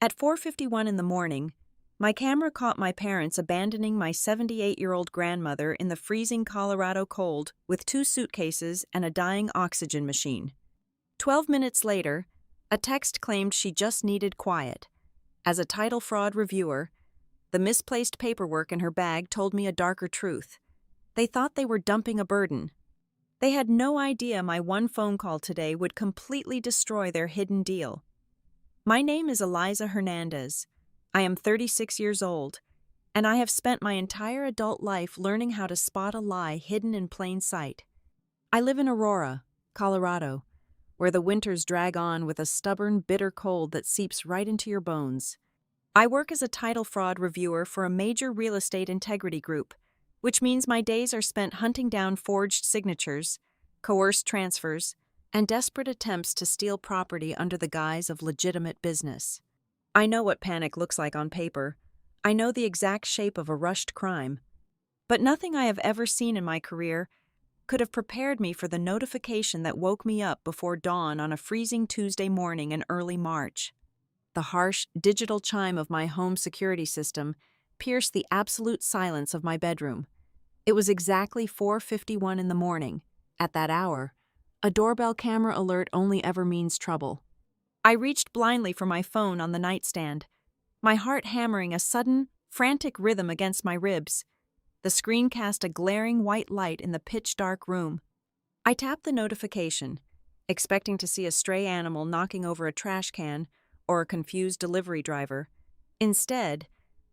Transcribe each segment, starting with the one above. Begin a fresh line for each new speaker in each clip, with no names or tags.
At 4:51 in the morning, my camera caught my parents abandoning my 78-year-old grandmother in the freezing Colorado cold with 2 suitcases and a dying oxygen machine. 12 minutes later, a text claimed she just needed quiet. As a title fraud reviewer, the misplaced paperwork in her bag told me a darker truth. They thought they were dumping a burden. They had no idea my one phone call today would completely destroy their hidden deal. My name is Eliza Hernandez. I am 36 years old, and I have spent my entire adult life learning how to spot a lie hidden in plain sight. I live in Aurora, Colorado, where the winters drag on with a stubborn, bitter cold that seeps right into your bones. I work as a title fraud reviewer for a major real estate integrity group, which means my days are spent hunting down forged signatures, coerced transfers, and desperate attempts to steal property under the guise of legitimate business. I know what panic looks like on paper. I know the exact shape of a rushed crime. But nothing I have ever seen in my career could have prepared me for the notification that woke me up before dawn on a freezing Tuesday morning in early March. The harsh, digital chime of my home security system pierced the absolute silence of my bedroom. It was exactly 4:51 in the morning. At that hour, a doorbell camera alert only ever means trouble. I reached blindly for my phone on the nightstand, my heart hammering a sudden, frantic rhythm against my ribs. The screen cast a glaring white light in the pitch-dark room. I tapped the notification, expecting to see a stray animal knocking over a trash can or a confused delivery driver. Instead,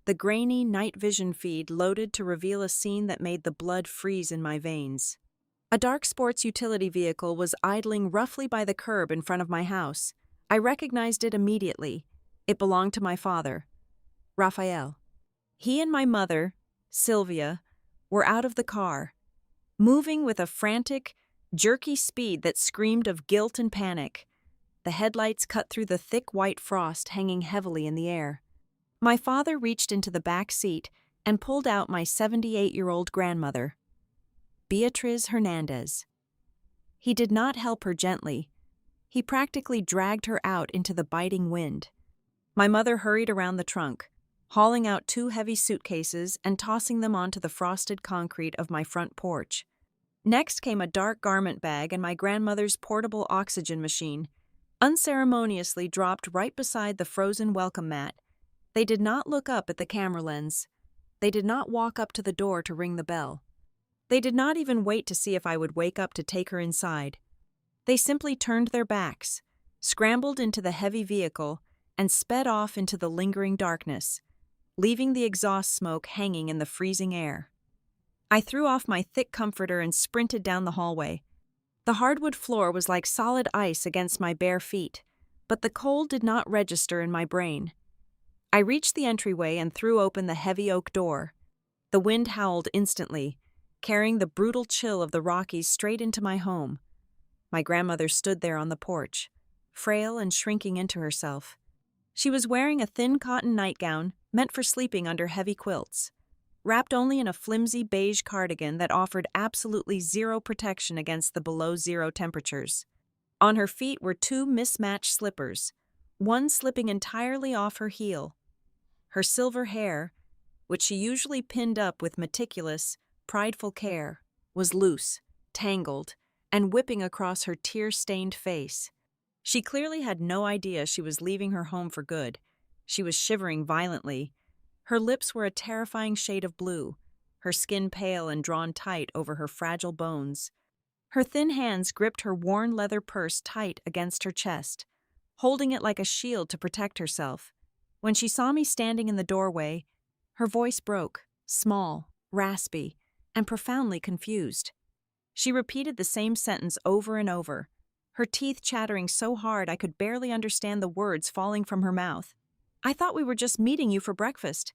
the grainy night vision feed loaded to reveal a scene that made the blood freeze in my veins. A dark sports utility vehicle was idling roughly by the curb in front of my house. I recognized it immediately. It belonged to my father, Raphael. He and my mother, Sylvia, were out of the car, moving with a frantic, jerky speed that screamed of guilt and panic. The headlights cut through the thick white frost hanging heavily in the air. My father reached into the back seat and pulled out my 78-year-old grandmother, Beatriz Hernandez. He did not help her gently. He practically dragged her out into the biting wind. My mother hurried around the trunk, hauling out 2 heavy suitcases and tossing them onto the frosted concrete of my front porch. Next came a dark garment bag and my grandmother's portable oxygen machine, unceremoniously dropped right beside the frozen welcome mat. They did not look up at the camera lens. They did not walk up to the door to ring the bell. They did not even wait to see if I would wake up to take her inside. They simply turned their backs, scrambled into the heavy vehicle, and sped off into the lingering darkness, leaving the exhaust smoke hanging in the freezing air. I threw off my thick comforter and sprinted down the hallway. The hardwood floor was like solid ice against my bare feet, but the cold did not register in my brain. I reached the entryway and threw open the heavy oak door. The wind howled instantly, carrying the brutal chill of the Rockies straight into my home. My grandmother stood there on the porch, frail and shrinking into herself. She was wearing a thin cotton nightgown meant for sleeping under heavy quilts, wrapped only in a flimsy beige cardigan that offered absolutely zero protection against the below-zero temperatures. On her feet were 2 mismatched slippers, one slipping entirely off her heel. Her silver hair, which she usually pinned up with meticulous, prideful care, was loose, tangled, and whipping across her tear-stained face. She clearly had no idea she was leaving her home for good. She was shivering violently. Her lips were a terrifying shade of blue, her skin pale and drawn tight over her fragile bones. Her thin hands gripped her worn leather purse tight against her chest, holding it like a shield to protect herself. When she saw me standing in the doorway, her voice broke, small, raspy, and profoundly confused. She repeated the same sentence over and over, her teeth chattering so hard I could barely understand the words falling from her mouth. "I thought we were just meeting you for breakfast.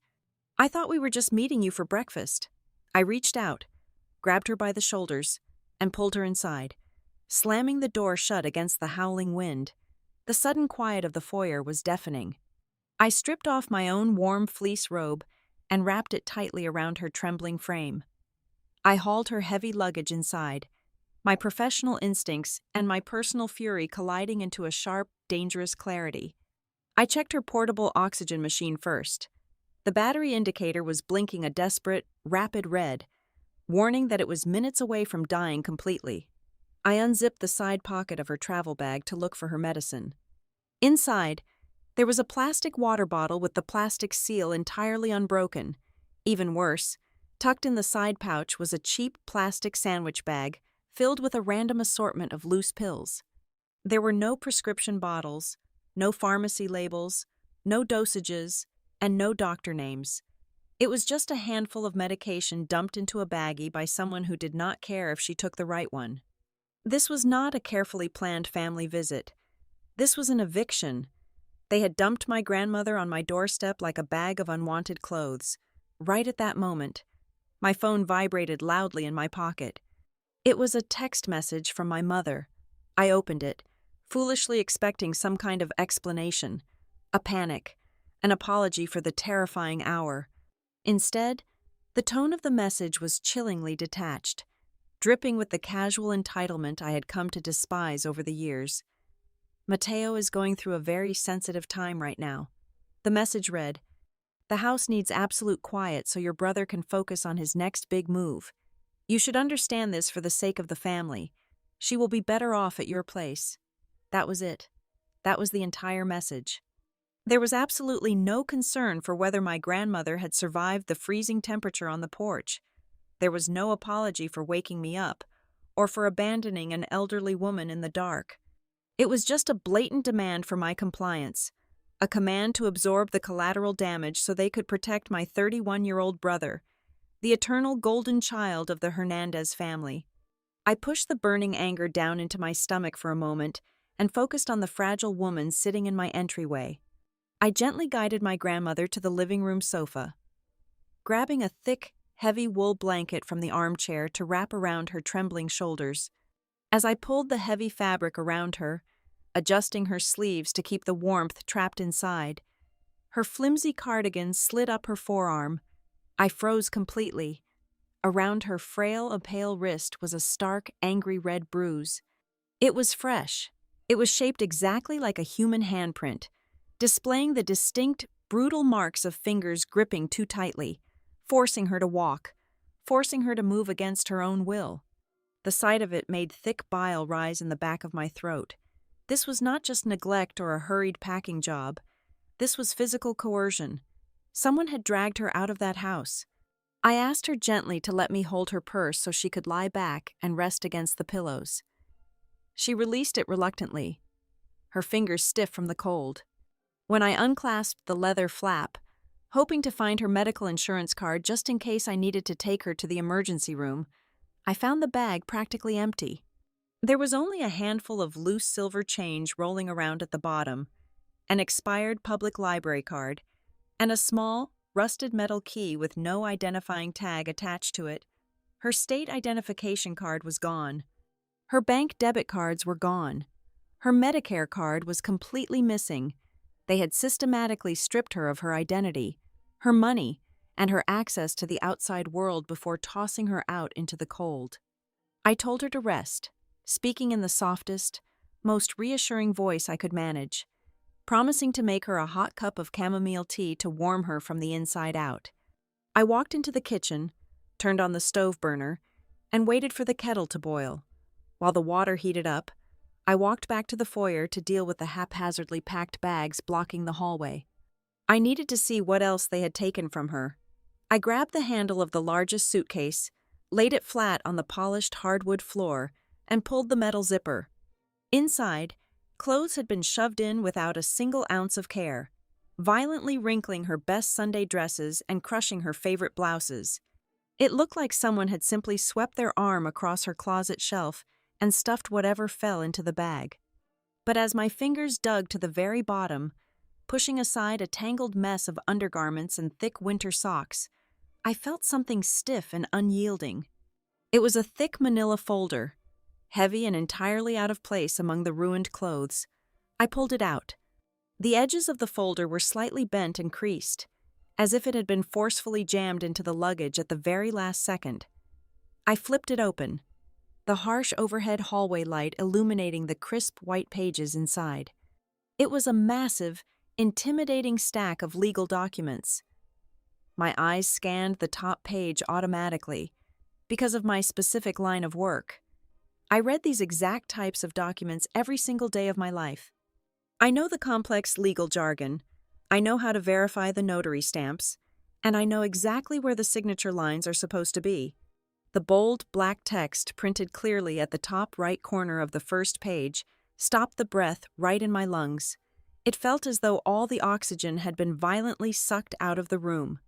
I thought we were just meeting you for breakfast." I reached out, grabbed her by the shoulders, and pulled her inside, slamming the door shut against the howling wind. The sudden quiet of the foyer was deafening. I stripped off my own warm fleece robe and wrapped it tightly around her trembling frame. I hauled her heavy luggage inside, my professional instincts and my personal fury colliding into a sharp, dangerous clarity. I checked her portable oxygen machine first. The battery indicator was blinking a desperate, rapid red, warning that it was minutes away from dying completely. I unzipped the side pocket of her travel bag to look for her medicine. Inside, there was a plastic water bottle with the plastic seal entirely unbroken. Even worse, tucked in the side pouch was a cheap plastic sandwich bag filled with a random assortment of loose pills. There were no prescription bottles, no pharmacy labels, no dosages, and no doctor names. It was just a handful of medication dumped into a baggie by someone who did not care if she took the right one. This was not a carefully planned family visit. This was an eviction. They had dumped my grandmother on my doorstep like a bag of unwanted clothes. Right at that moment, my phone vibrated loudly in my pocket. It was a text message from my mother. I opened it, foolishly expecting some kind of explanation, a panic, an apology for the terrifying hour. Instead, the tone of the message was chillingly detached, dripping with the casual entitlement I had come to despise over the years. Mateo is going through a very sensitive time right now. The message read, "The house needs absolute quiet so your brother can focus on his next big move. You should understand this for the sake of the family. She will be better off at your place." That was it. That was the entire message. There was absolutely no concern for whether my grandmother had survived the freezing temperature on the porch. There was no apology for waking me up, or for abandoning an elderly woman in the dark. It was just a blatant demand for my compliance, a command to absorb the collateral damage so they could protect my 31-year-old brother, the eternal golden child of the Hernandez family. I pushed the burning anger down into my stomach for a moment and focused on the fragile woman sitting in my entryway. I gently guided my grandmother to the living room sofa. Grabbing a thick, heavy wool blanket from the armchair to wrap around her trembling shoulders. As I pulled the heavy fabric around her, adjusting her sleeves to keep the warmth trapped inside, her flimsy cardigan slid up her forearm. I froze completely. Around her frail, pale wrist was a stark, angry red bruise. It was fresh. It was shaped exactly like a human handprint, displaying the distinct, brutal marks of fingers gripping too tightly, forcing her to walk, forcing her to move against her own will. The sight of it made thick bile rise in the back of my throat. This was not just neglect or a hurried packing job. This was physical coercion. Someone had dragged her out of that house. I asked her gently to let me hold her purse so she could lie back and rest against the pillows. She released it reluctantly, her fingers stiff from the cold. When I unclasped the leather flap, hoping to find her medical insurance card just in case I needed to take her to the emergency room, I found the bag practically empty. There was only a handful of loose silver change rolling around at the bottom, an expired public library card, and a small, rusted metal key with no identifying tag attached to it. Her state identification card was gone. Her bank debit cards were gone. Her Medicare card was completely missing. They had systematically stripped her of her identity, her money, and her access to the outside world before tossing her out into the cold. I told her to rest, speaking in the softest, most reassuring voice I could manage, promising to make her a hot cup of chamomile tea to warm her from the inside out. I walked into the kitchen, turned on the stove burner, and waited for the kettle to boil. While the water heated up, I walked back to the foyer to deal with the haphazardly packed bags blocking the hallway. I needed to see what else they had taken from her. I grabbed the handle of the largest suitcase, laid it flat on the polished hardwood floor, and pulled the metal zipper. Inside, clothes had been shoved in without a single ounce of care, violently wrinkling her best Sunday dresses and crushing her favorite blouses. It looked like someone had simply swept their arm across her closet shelf and stuffed whatever fell into the bag. But as my fingers dug to the very bottom, pushing aside a tangled mess of undergarments and thick winter socks, I felt something stiff and unyielding. It was a thick manila folder, heavy and entirely out of place among the ruined clothes. I pulled it out. The edges of the folder were slightly bent and creased, as if it had been forcefully jammed into the luggage at the very last second. I flipped it open, the harsh overhead hallway light illuminating the crisp white pages inside. It was a massive, intimidating stack of legal documents. My eyes scanned the top page automatically because of my specific line of work. I read these exact types of documents every single day of my life. I know the complex legal jargon, I know how to verify the notary stamps, and I know exactly where the signature lines are supposed to be. The bold, black text printed clearly at the top right corner of the first page stopped the breath right in my lungs. It felt as though all the oxygen had been violently sucked out of the room.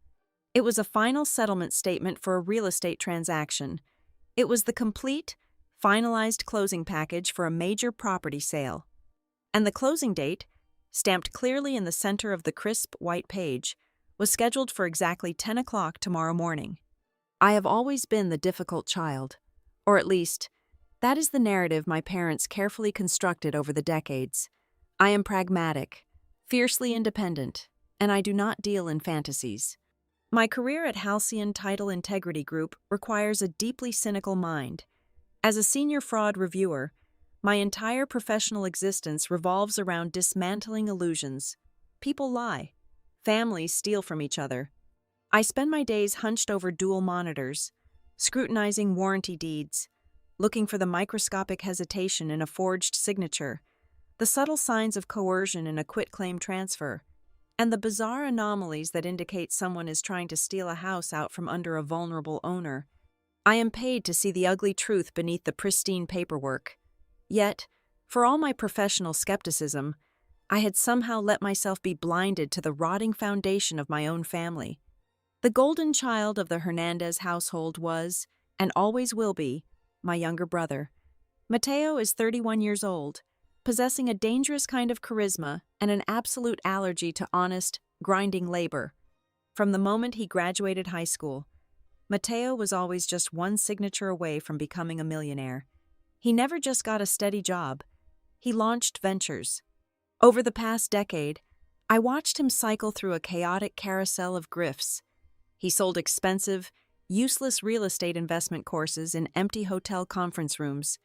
It was a final settlement statement for a real estate transaction. It was the complete, finalized closing package for a major property sale. And the closing date, stamped clearly in the center of the crisp white page, was scheduled for exactly 10 o'clock tomorrow morning. I have always been the difficult child, or at least, that is the narrative my parents carefully constructed over the decades. I am pragmatic, fiercely independent, and I do not deal in fantasies. My career at Halcyon Title Integrity Group requires a deeply cynical mind. As a senior fraud reviewer, my entire professional existence revolves around dismantling illusions. People lie. Families steal from each other. I spend my days hunched over dual monitors, scrutinizing warranty deeds, looking for the microscopic hesitation in a forged signature, the subtle signs of coercion in a quitclaim transfer, and the bizarre anomalies that indicate someone is trying to steal a house out from under a vulnerable owner. I am paid to see the ugly truth beneath the pristine paperwork. Yet, for all my professional skepticism, I had somehow let myself be blinded to the rotting foundation of my own family. The golden child of the Hernandez household was, and always will be, my younger brother. Mateo is 31 years old, possessing a dangerous kind of charisma and an absolute allergy to honest, grinding labor. From the moment he graduated high school, Mateo was always just one signature away from becoming a millionaire. He never just got a steady job. He launched ventures. Over the past decade, I watched him cycle through a chaotic carousel of grifts. He sold expensive, useless real estate investment courses in empty hotel conference rooms.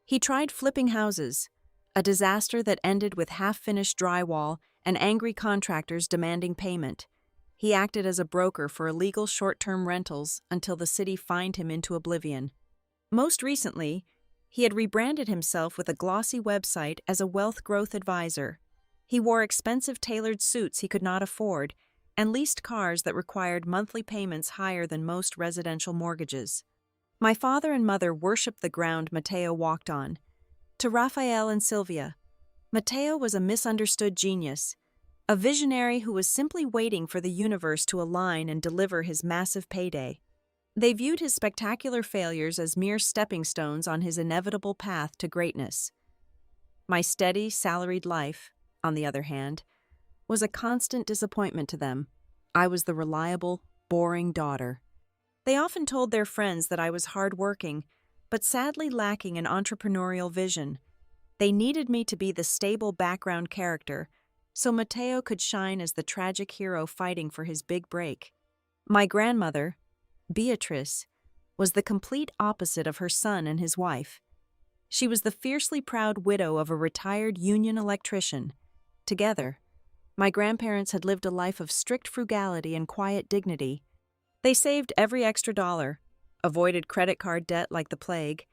He tried flipping houses, a disaster that ended with half-finished drywall and angry contractors demanding payment. He acted as a broker for illegal short-term rentals until the city fined him into oblivion. Most recently, he had rebranded himself with a glossy website as a wealth growth advisor. He wore expensive tailored suits he could not afford and leased cars that required monthly payments higher than most residential mortgages. My father and mother worshipped the ground Mateo walked on. To Rafael and Sylvia, Mateo was a misunderstood genius, a visionary who was simply waiting for the universe to align and deliver his massive payday. They viewed his spectacular failures as mere stepping stones on his inevitable path to greatness. My steady, salaried life, on the other hand, was a constant disappointment to them. I was the reliable, boring daughter. They often told their friends that I was hardworking, but sadly lacking an entrepreneurial vision. They needed me to be the stable background character, so Mateo could shine as the tragic hero fighting for his big break. My grandmother, Beatrice, was the complete opposite of her son and his wife. She was the fiercely proud widow of a retired union electrician. Together, my grandparents had lived a life of strict frugality and quiet dignity. They saved every extra dollar, avoided credit card debt like the plague,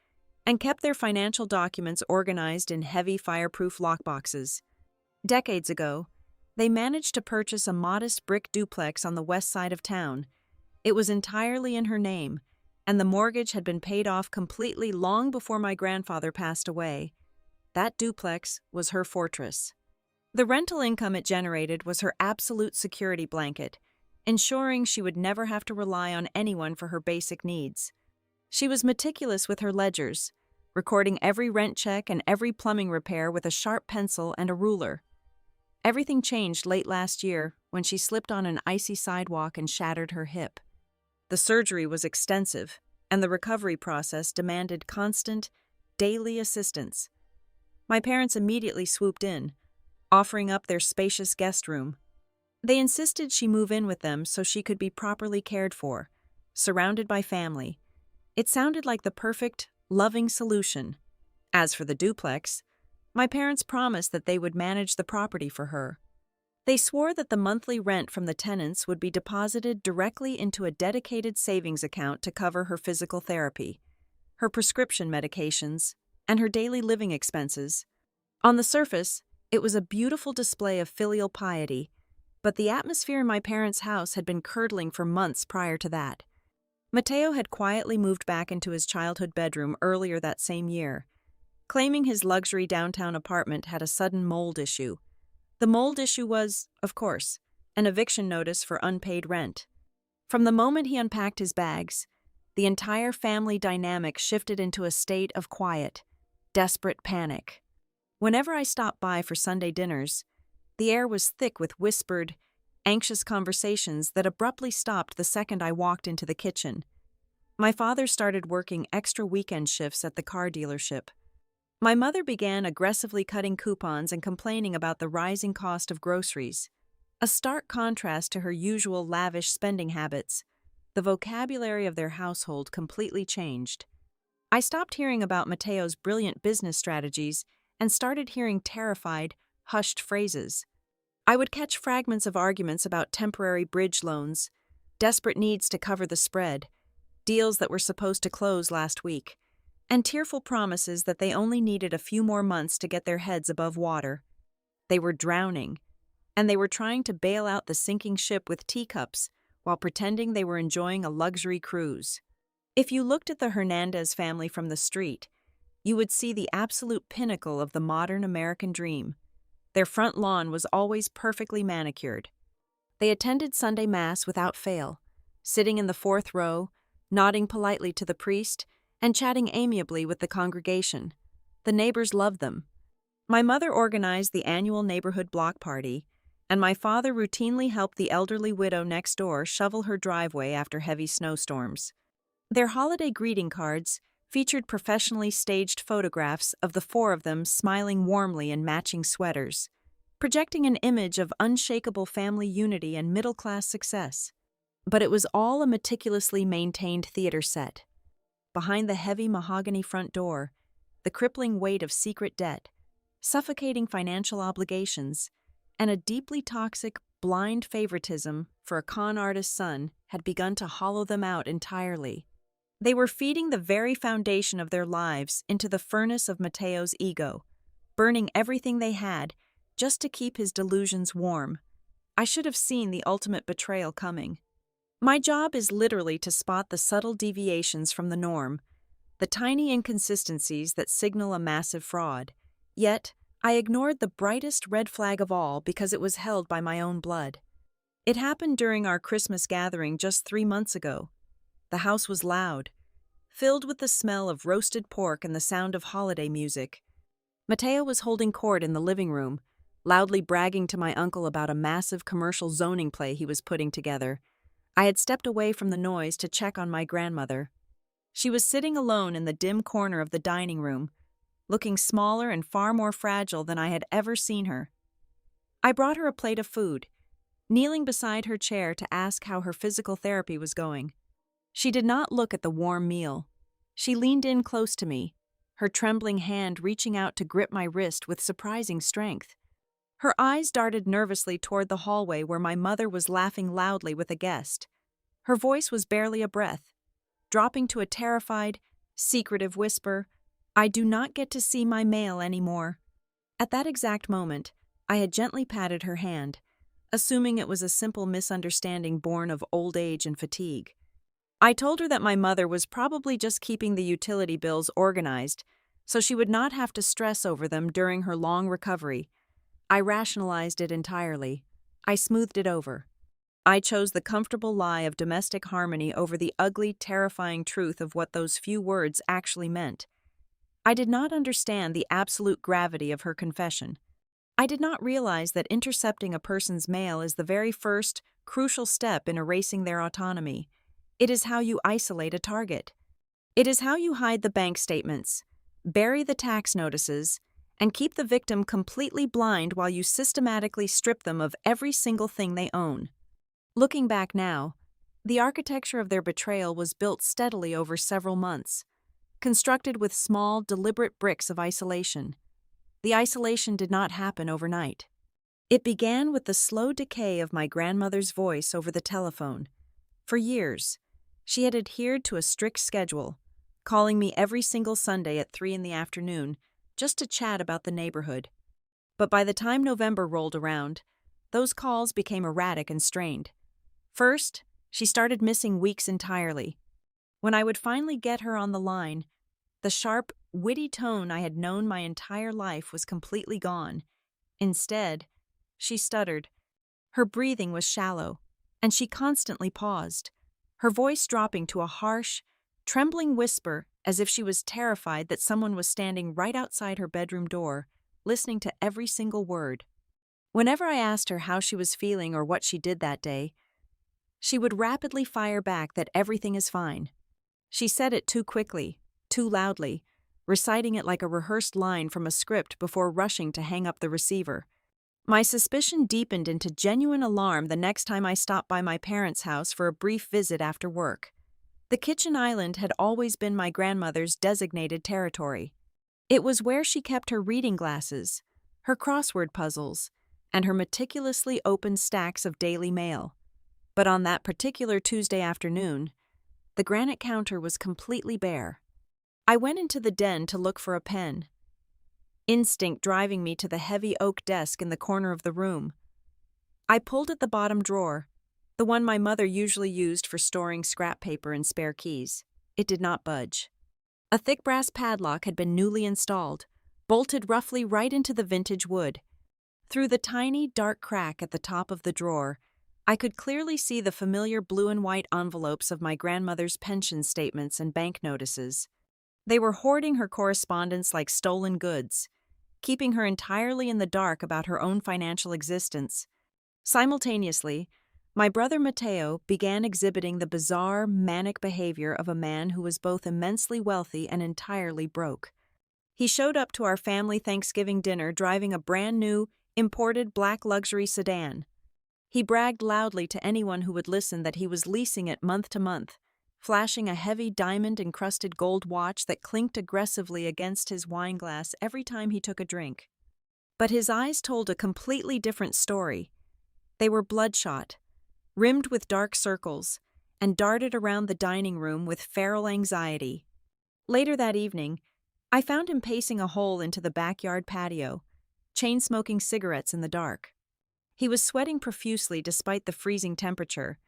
and kept their financial documents organized in heavy fireproof lockboxes. Decades ago, they managed to purchase a modest brick duplex on the west side of town. It was entirely in her name, and the mortgage had been paid off completely long before my grandfather passed away. That duplex was her fortress. The rental income it generated was her absolute security blanket, ensuring she would never have to rely on anyone for her basic needs. She was meticulous with her ledgers, recording every rent check and every plumbing repair with a sharp pencil and a ruler. Everything changed late last year when she slipped on an icy sidewalk and shattered her hip. The surgery was extensive, and the recovery process demanded constant, daily assistance. My parents immediately swooped in, offering up their spacious guest room. They insisted she move in with them so she could be properly cared for, surrounded by family. It sounded like the perfect, loving solution. As for the duplex, my parents promised that they would manage the property for her. They swore that the monthly rent from the tenants would be deposited directly into a dedicated savings account to cover her physical therapy, her prescription medications, and her daily living expenses. On the surface, it was a beautiful display of filial piety, but the atmosphere in my parents' house had been curdling for months prior to that. Mateo had quietly moved back into his childhood bedroom earlier that same year, claiming his luxury downtown apartment had a sudden mold issue. The mold issue was, of course, an eviction notice for unpaid rent. From the moment he unpacked his bags, the entire family dynamic shifted into a state of quiet, desperate panic. Whenever I stopped by for Sunday dinners, the air was thick with whispered, anxious conversations that abruptly stopped the second I walked into the kitchen. My father started working extra weekend shifts at the car dealership. My mother began aggressively cutting coupons and complaining about the rising cost of groceries, a stark contrast to her usual lavish spending habits. The vocabulary of their household completely changed. I stopped hearing about Mateo's brilliant business strategies and started hearing terrified, hushed phrases. I would catch fragments of arguments about temporary bridge loans, desperate needs to cover the spread, deals that were supposed to close last week, and tearful promises that they only needed a few more months to get their heads above water. They were drowning, and they were trying to bail out the sinking ship with teacups while pretending they were enjoying a luxury cruise. If you looked at the Hernandez family from the street, you would see the absolute pinnacle of the modern American dream. Their front lawn was always perfectly manicured. They attended Sunday Mass without fail, sitting in the fourth row, nodding politely to the priest, and chatting amiably with the congregation. The neighbors loved them. My mother organized the annual neighborhood block party, and my father routinely helped the elderly widow next door shovel her driveway after heavy snowstorms. Their holiday greeting cards featured professionally staged photographs of the four of them smiling warmly in matching sweaters, projecting an image of unshakable family unity and middle-class success. But it was all a meticulously maintained theater set. Behind the heavy mahogany front door, the crippling weight of secret debt, suffocating financial obligations, and a deeply toxic, blind favoritism for a con artist's son had begun to hollow them out entirely. They were feeding the very foundation of their lives into the furnace of Mateo's ego, burning everything they had just to keep his delusions warm. I should have seen the ultimate betrayal coming. My job is literally to spot the subtle deviations from the norm, the tiny inconsistencies that signal a massive fraud. Yet, I ignored the brightest red flag of all because it was held by my own blood. It happened during our Christmas gathering just 3 months ago. The house was loud, filled with the smell of roasted pork and the sound of holiday music. Mateo was holding court in the living room, loudly bragging to my uncle about a massive commercial zoning play he was putting together. I had stepped away from the noise to check on my grandmother. She was sitting alone in the dim corner of the dining room, looking smaller and far more fragile than I had ever seen her. I brought her a plate of food, kneeling beside her chair to ask how her physical therapy was going. She did not look at the warm meal. She leaned in close to me, her trembling hand reaching out to grip my wrist with surprising strength. Her eyes darted nervously toward the hallway where my mother was laughing loudly with a guest. Her voice was barely a breath, dropping to a terrified, secretive whisper, "I do not get to see my mail anymore." At that exact moment, I had gently patted her hand, assuming it was a simple misunderstanding born of old age and fatigue. I told her that my mother was probably just keeping the utility bills organized so she would not have to stress over them during her long recovery. I rationalized it entirely. I smoothed it over. I chose the comfortable lie of domestic harmony over the ugly, terrifying truth of what those few words actually meant. I did not understand the absolute gravity of her confession. I did not realize that intercepting a person's mail is the very first, crucial step in erasing their autonomy. It is how you isolate a target. It is how you hide the bank statements, bury the tax notices, and keep the victim completely blind while you systematically strip them of every single thing they own. Looking back now, the architecture of their betrayal was built steadily over several months, constructed with small, deliberate bricks of isolation. The isolation did not happen overnight. It began with the slow decay of my grandmother's voice over the telephone. For years, she had adhered to a strict schedule, calling me every single Sunday at 3 in the afternoon just to chat about the neighborhood. But by the time November rolled around, those calls became erratic and strained. First, she started missing weeks entirely. When I would finally get her on the line, the sharp, witty tone I had known my entire life was completely gone. Instead, she stuttered. Her breathing was shallow, and she constantly paused, her voice dropping to a harsh, trembling whisper as if she was terrified that someone was standing right outside her bedroom door, listening to every single word. Whenever I asked her how she was feeling or what she did that day, she would rapidly fire back that everything is fine. She said it too quickly, too loudly, reciting it like a rehearsed line from a script before rushing to hang up the receiver. My suspicion deepened into genuine alarm the next time I stopped by my parents' house for a brief visit after work. The kitchen island had always been my grandmother's designated territory. It was where she kept her reading glasses, her crossword puzzles, and her meticulously opened stacks of daily mail. But on that particular Tuesday afternoon, the granite counter was completely bare. I went into the den to look for a pen, instinct driving me to the heavy oak desk in the corner of the room. I pulled at the bottom drawer, the one my mother usually used for storing scrap paper and spare keys. It did not budge. A thick brass padlock had been newly installed, bolted roughly right into the vintage wood. Through the tiny, dark crack at the top of the drawer, I could clearly see the familiar blue and white envelopes of my grandmother's pension statements and bank notices. They were hoarding her correspondence like stolen goods, keeping her entirely in the dark about her own financial existence. Simultaneously, my brother Matteo began exhibiting the bizarre, manic behavior of a man who was both immensely wealthy and entirely broke. He showed up to our family Thanksgiving dinner driving a brand-new, imported black luxury sedan. He bragged loudly to anyone who would listen that he was leasing it month to month, flashing a heavy diamond-encrusted gold watch that clinked aggressively against his wine glass every time he took a drink. But his eyes told a completely different story. They were bloodshot, rimmed with dark circles, and darted around the dining room with feral anxiety. Later that evening, I found him pacing a hole into the backyard patio, chain-smoking cigarettes in the dark. He was sweating profusely despite the freezing temperature,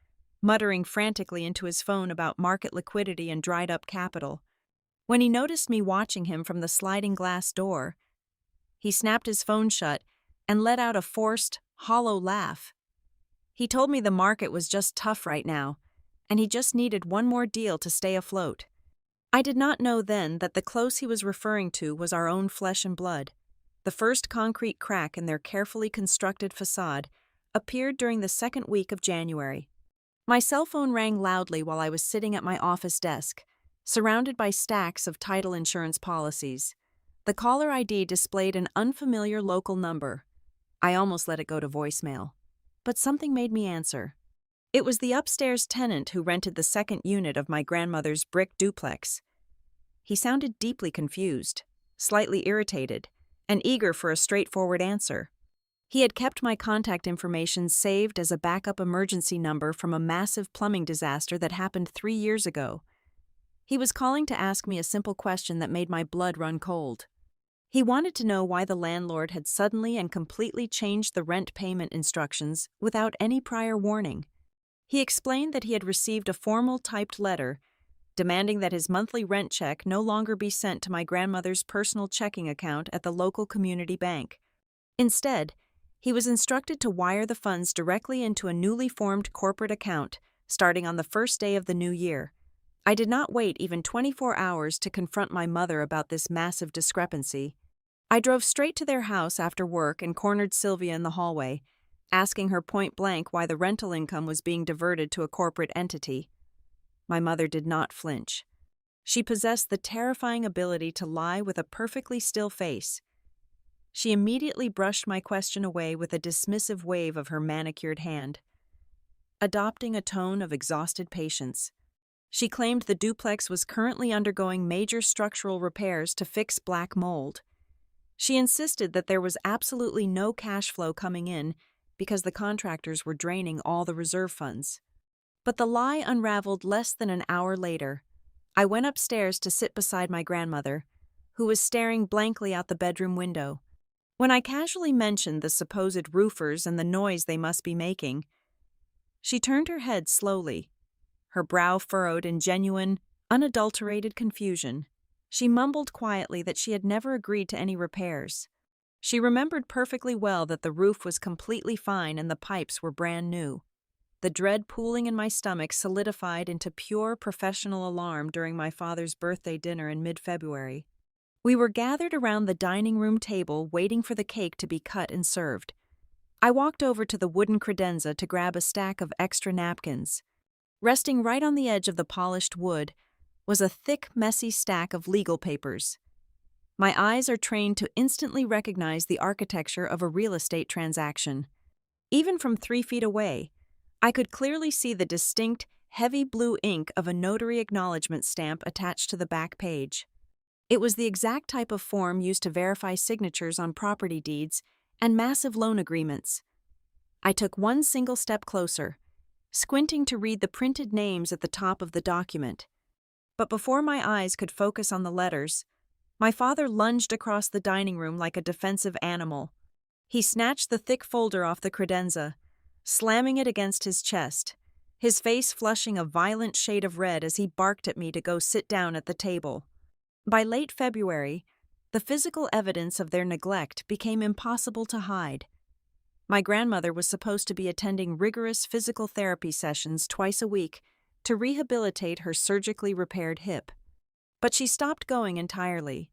muttering frantically into his phone about market liquidity and dried-up capital. When he noticed me watching him from the sliding glass door, he snapped his phone shut and let out a forced, hollow laugh. He told me the market was just tough right now, and he just needed one more deal to stay afloat. I did not know then that the close he was referring to was our own flesh and blood. The first concrete crack in their carefully constructed facade appeared during the second week of January. My cell phone rang loudly while I was sitting at my office desk, surrounded by stacks of title insurance policies. The caller ID displayed an unfamiliar local number. I almost let it go to voicemail. But something made me answer. It was the upstairs tenant who rented the second unit of my grandmother's brick duplex. He sounded deeply confused, slightly irritated, and eager for a straightforward answer. He had kept my contact information saved as a backup emergency number from a massive plumbing disaster that happened 3 years ago. He was calling to ask me a simple question that made my blood run cold. He wanted to know why the landlord had suddenly and completely changed the rent payment instructions without any prior warning. He explained that he had received a formal typed letter demanding that his monthly rent check no longer be sent to my grandmother's personal checking account at the local community bank. Instead, he was instructed to wire the funds directly into a newly formed corporate account starting on the first day of the new year. I did not wait even 24 hours to confront my mother about this massive discrepancy. I drove straight to their house after work and cornered Sylvia in the hallway, asking her point blank why the rental income was being diverted to a corporate entity. My mother did not flinch. She possessed the terrifying ability to lie with a perfectly still face. She immediately brushed my question away with a dismissive wave of her manicured hand, adopting a tone of exhausted patience. She claimed the duplex was currently undergoing major structural repairs to fix black mold. She insisted that there was absolutely no cash flow coming in because the contractors were draining all the reserve funds. But the lie unraveled less than an hour later. I went upstairs to sit beside my grandmother, who was staring blankly out the bedroom window. When I casually mentioned the supposed roofers and the noise they must be making, she turned her head slowly, her brow furrowed in genuine, unadulterated confusion. She mumbled quietly that she had never agreed to any repairs. She remembered perfectly well that the roof was completely fine and the pipes were brand new. The dread pooling in my stomach solidified into pure professional alarm during my father's birthday dinner in mid-February. We were gathered around the dining room table waiting for the cake to be cut and served. I walked over to the wooden credenza to grab a stack of extra napkins. Resting right on the edge of the polished wood was a thick, messy stack of legal papers. My eyes are trained to instantly recognize the architecture of a real estate transaction. Even from 3 feet away, I could clearly see the distinct, heavy blue ink of a notary acknowledgement stamp attached to the back page. It was the exact type of form used to verify signatures on property deeds and massive loan agreements. I took one single step closer, squinting to read the printed names at the top of the document. But before my eyes could focus on the letters, my father lunged across the dining room like a defensive animal. He snatched the thick folder off the credenza, slamming it against his chest, his face flushing a violent shade of red as he barked at me to go sit down at the table. By late February, the physical evidence of their neglect became impossible to hide. My grandmother was supposed to be attending rigorous physical therapy sessions twice a week to rehabilitate her surgically repaired hip. But she stopped going entirely.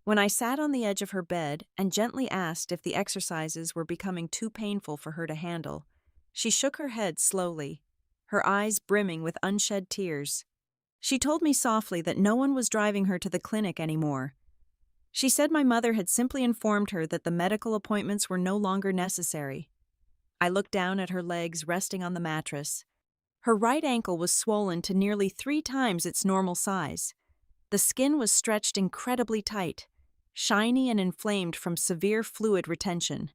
When I sat on the edge of her bed and gently asked if the exercises were becoming too painful for her to handle, she shook her head slowly, her eyes brimming with unshed tears. She told me softly that no one was driving her to the clinic anymore. She said my mother had simply informed her that the medical appointments were no longer necessary. I looked down at her legs resting on the mattress. Her right ankle was swollen to nearly 3 times its normal size. The skin was stretched incredibly tight, shiny and inflamed from severe fluid retention.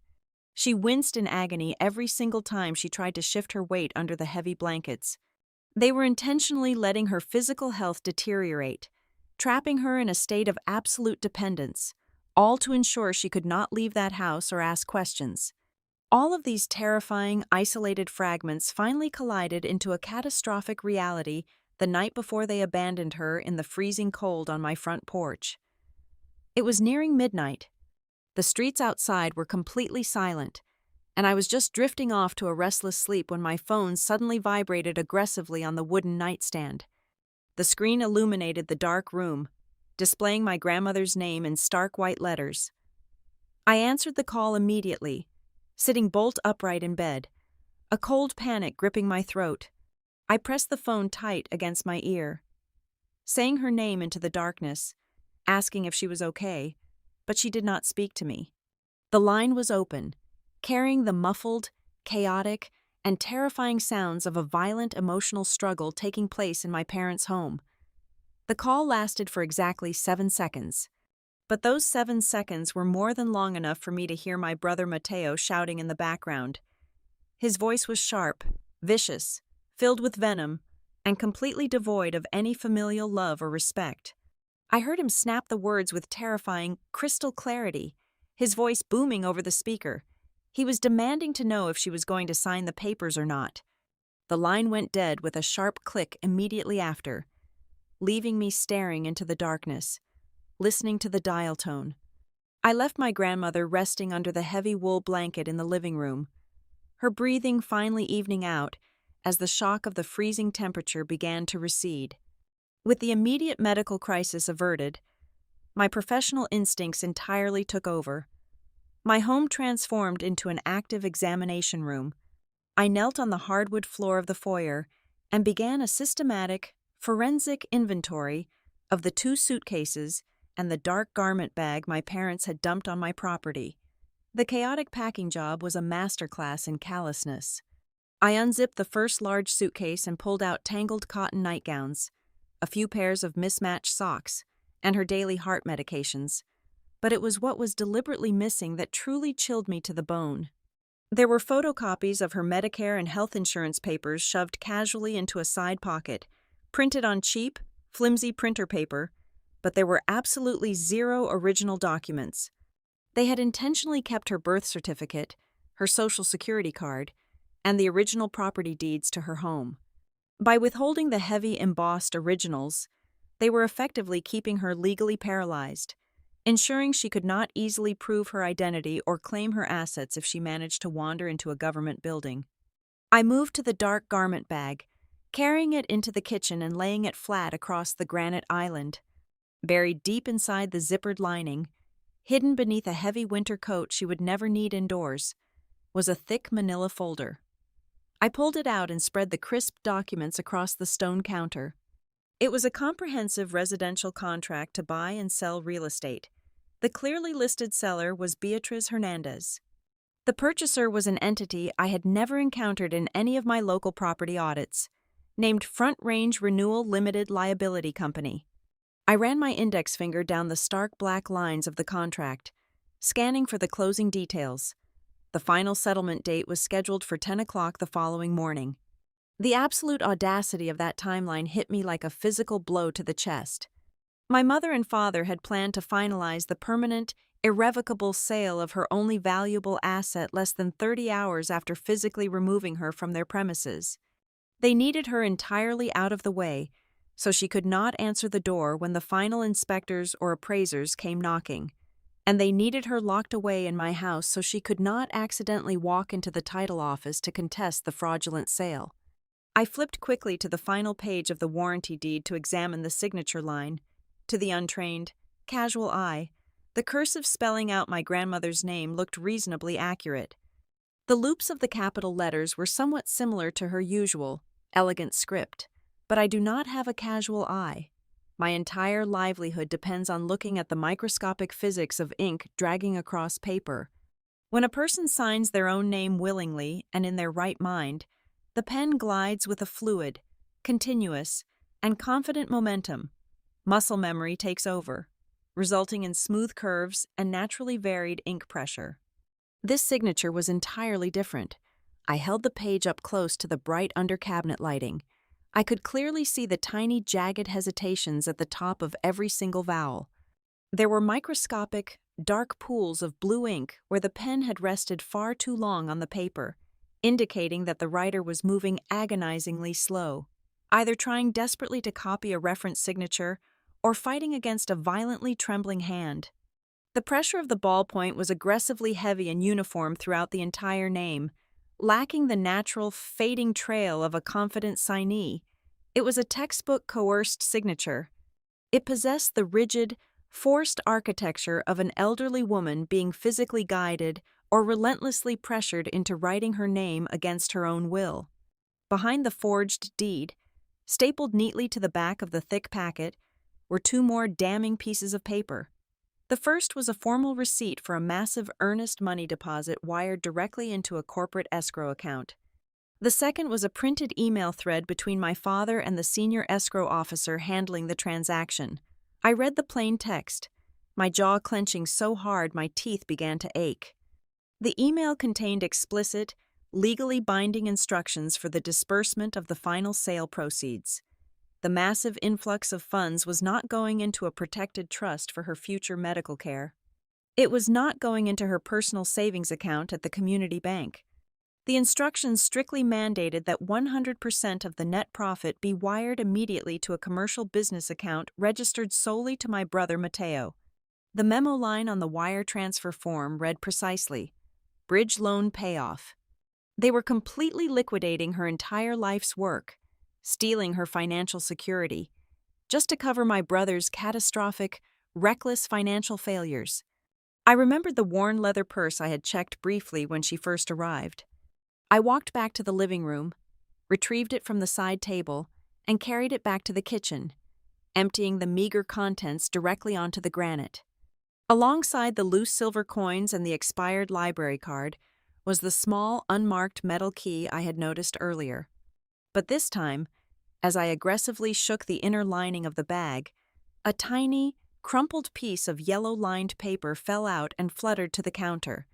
She winced in agony every single time she tried to shift her weight under the heavy blankets. They were intentionally letting her physical health deteriorate, trapping her in a state of absolute dependence, all to ensure she could not leave that house or ask questions. All of these terrifying, isolated fragments finally collided into a catastrophic reality the night before they abandoned her in the freezing cold on my front porch. It was nearing midnight. The streets outside were completely silent, and I was just drifting off to a restless sleep when my phone suddenly vibrated aggressively on the wooden nightstand. The screen illuminated the dark room, displaying my grandmother's name in stark white letters. I answered the call immediately, sitting bolt upright in bed, a cold panic gripping my throat. I pressed the phone tight against my ear, saying her name into the darkness, asking if she was okay, but she did not speak to me. The line was open, carrying the muffled, chaotic, and terrifying sounds of a violent emotional struggle taking place in my parents' home. The call lasted for exactly 7 seconds. But those 7 seconds were more than long enough for me to hear my brother Mateo shouting in the background. His voice was sharp, vicious, filled with venom, and completely devoid of any familial love or respect. I heard him snap the words with terrifying, crystal clarity, his voice booming over the speaker. He was demanding to know if she was going to sign the papers or not. The line went dead with a sharp click immediately after, leaving me staring into the darkness, listening to the dial tone. I left my grandmother resting under the heavy wool blanket in the living room, her breathing finally evening out as the shock of the freezing temperature began to recede. With the immediate medical crisis averted, my professional instincts entirely took over. My home transformed into an active examination room. I knelt on the hardwood floor of the foyer and began a systematic, forensic inventory of the 2 suitcases and the dark garment bag my parents had dumped on my property. The chaotic packing job was a masterclass in callousness. I unzipped the first large suitcase and pulled out tangled cotton nightgowns, a few pairs of mismatched socks, and her daily heart medications. but it was what was deliberately missing that truly chilled me to the bone. There were photocopies of her Medicare and health insurance papers shoved casually into a side pocket, printed on cheap, flimsy printer paper, but there were absolutely zero original documents. They had intentionally kept her birth certificate, her social security card, and the original property deeds to her home. By withholding the heavy embossed originals, they were effectively keeping her legally paralyzed, ensuring she could not easily prove her identity or claim her assets if she managed to wander into a government building. I moved to the dark garment bag, carrying it into the kitchen and laying it flat across the granite island. Buried deep inside the zippered lining, hidden beneath a heavy winter coat she would never need indoors, was a thick manila folder. I pulled it out and spread the crisp documents across the stone counter. It was a comprehensive residential contract to buy and sell real estate. The clearly listed seller was Beatriz Hernandez. The purchaser was an entity I had never encountered in any of my local property audits, named Front Range Renewal Limited Liability Company. I ran my index finger down the stark black lines of the contract, scanning for the closing details. The final settlement date was scheduled for 10 o'clock the following morning. The absolute audacity of that timeline hit me like a physical blow to the chest. My mother and father had planned to finalize the permanent, irrevocable sale of her only valuable asset less than 30 hours after physically removing her from their premises. They needed her entirely out of the way, so she could not answer the door when the final inspectors or appraisers came knocking. And they needed her locked away in my house so she could not accidentally walk into the title office to contest the fraudulent sale. I flipped quickly to the final page of the warranty deed to examine the signature line. To the untrained, casual eye, the cursive spelling out my grandmother's name looked reasonably accurate. The loops of the capital letters were somewhat similar to her usual, elegant script, but I do not have a casual eye. My entire livelihood depends on looking at the microscopic physics of ink dragging across paper. When a person signs their own name willingly and in their right mind, the pen glides with a fluid, continuous, and confident momentum. Muscle memory takes over, resulting in smooth curves and naturally varied ink pressure. This signature was entirely different. I held the page up close to the bright under-cabinet lighting. I could clearly see the tiny jagged hesitations at the top of every single vowel. There were microscopic, dark pools of blue ink where the pen had rested far too long on the paper, indicating that the writer was moving agonizingly slow, either trying desperately to copy a reference signature or fighting against a violently trembling hand. The pressure of the ballpoint was aggressively heavy and uniform throughout the entire name, lacking the natural, fading trail of a confident signee. It was a textbook coerced signature. It possessed the rigid, forced architecture of an elderly woman being physically guided or relentlessly pressured into writing her name against her own will. Behind the forged deed, stapled neatly to the back of the thick packet, were two more damning pieces of paper. The first was a formal receipt for a massive earnest money deposit wired directly into a corporate escrow account. The second was a printed email thread between my father and the senior escrow officer handling the transaction. I read the plain text, my jaw clenching so hard my teeth began to ache. The email contained explicit, legally binding instructions for the disbursement of the final sale proceeds. The massive influx of funds was not going into a protected trust for her future medical care. It was not going into her personal savings account at the community bank. The instructions strictly mandated that 100% of the net profit be wired immediately to a commercial business account registered solely to my brother Mateo. The memo line on the wire transfer form read precisely, "Bridge loan payoff." They were completely liquidating her entire life's work, stealing her financial security, just to cover my brother's catastrophic, reckless financial failures. I remembered the worn leather purse I had checked briefly when she first arrived. I walked back to the living room, retrieved it from the side table, and carried it back to the kitchen, emptying the meager contents directly onto the granite. Alongside the loose silver coins and the expired library card was the small, unmarked metal key I had noticed earlier. But this time, as I aggressively shook the inner lining of the bag, a tiny, crumpled piece of yellow-lined paper fell out and fluttered to the counter.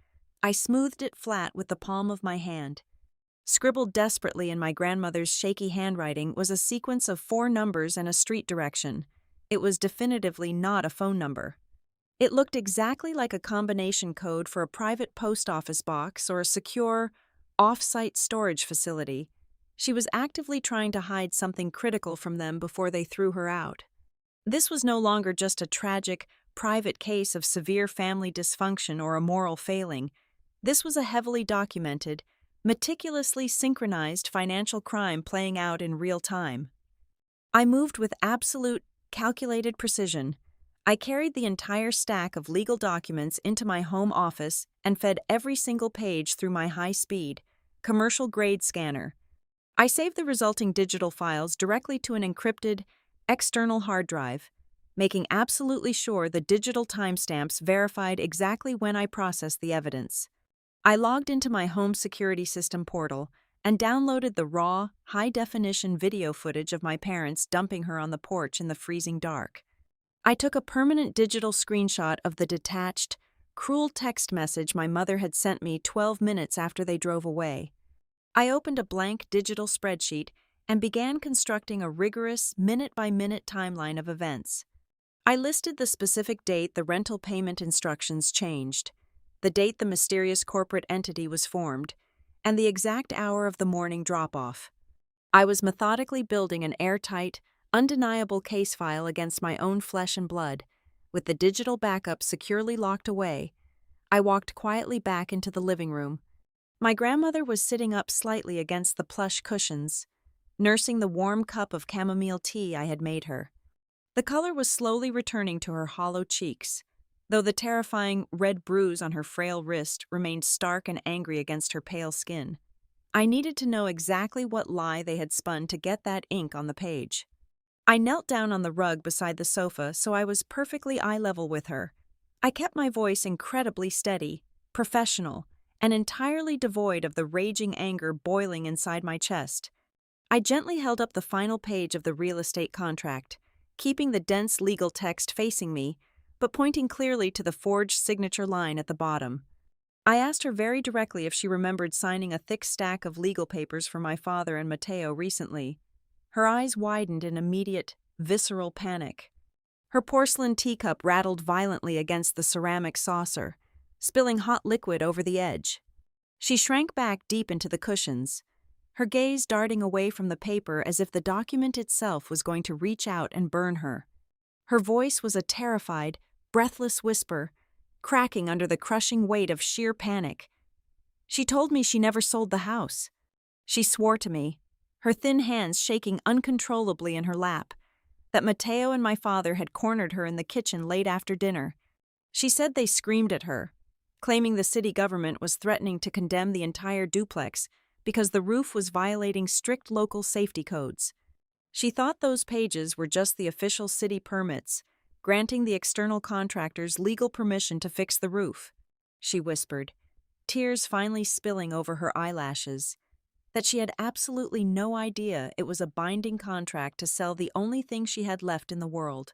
I smoothed it flat with the palm of my hand. Scribbled desperately in my grandmother's shaky handwriting was a sequence of 4 numbers and a street direction. It was definitively not a phone number. It looked exactly like a combination code for a private post office box or a secure, off-site storage facility. She was actively trying to hide something critical from them before they threw her out. This was no longer just a tragic, private case of severe family dysfunction or a moral failing. This was a heavily documented, meticulously synchronized financial crime playing out in real time. I moved with absolute, calculated precision. I carried the entire stack of legal documents into my home office and fed every single page through my high-speed, commercial-grade scanner. I saved the resulting digital files directly to an encrypted, external hard drive, making absolutely sure the digital timestamps verified exactly when I processed the evidence. I logged into my home security system portal and downloaded the raw, high-definition video footage of my parents dumping her on the porch in the freezing dark. I took a permanent digital screenshot of the detached, cruel text message my mother had sent me 12 minutes after they drove away. I opened a blank digital spreadsheet and began constructing a rigorous, minute-by-minute timeline of events. I listed the specific date the rental payment instructions changed, the date the mysterious corporate entity was formed, and the exact hour of the morning drop-off. I was methodically building an airtight, undeniable case file against my own flesh and blood. With the digital backup securely locked away, I walked quietly back into the living room. My grandmother was sitting up slightly against the plush cushions, nursing the warm cup of chamomile tea I had made her. The color was slowly returning to her hollow cheeks, though the terrifying red bruise on her frail wrist remained stark and angry against her pale skin. I needed to know exactly what lie they had spun to get that ink on the page. I knelt down on the rug beside the sofa so I was perfectly eye-level with her. I kept my voice incredibly steady, professional, and entirely devoid of the raging anger boiling inside my chest. I gently held up the final page of the real estate contract, keeping the dense legal text facing me, but pointing clearly to the forged signature line at the bottom. I asked her very directly if she remembered signing a thick stack of legal papers for my father and Mateo recently. Her eyes widened in immediate, visceral panic. Her porcelain teacup rattled violently against the ceramic saucer, spilling hot liquid over the edge. She shrank back deep into the cushions, her gaze darting away from the paper as if the document itself was going to reach out and burn her. Her voice was a terrified, breathless whisper, cracking under the crushing weight of sheer panic. She told me she never sold the house. She swore to me, her thin hands shaking uncontrollably in her lap, that Mateo and my father had cornered her in the kitchen late after dinner. She said they screamed at her, claiming the city government was threatening to condemn the entire duplex because the roof was violating strict local safety codes. She thought those pages were just the official city permits, granting the external contractors legal permission to fix the roof, she whispered, tears finally spilling over her eyelashes. That she had absolutely no idea it was a binding contract to sell the only thing she had left in the world.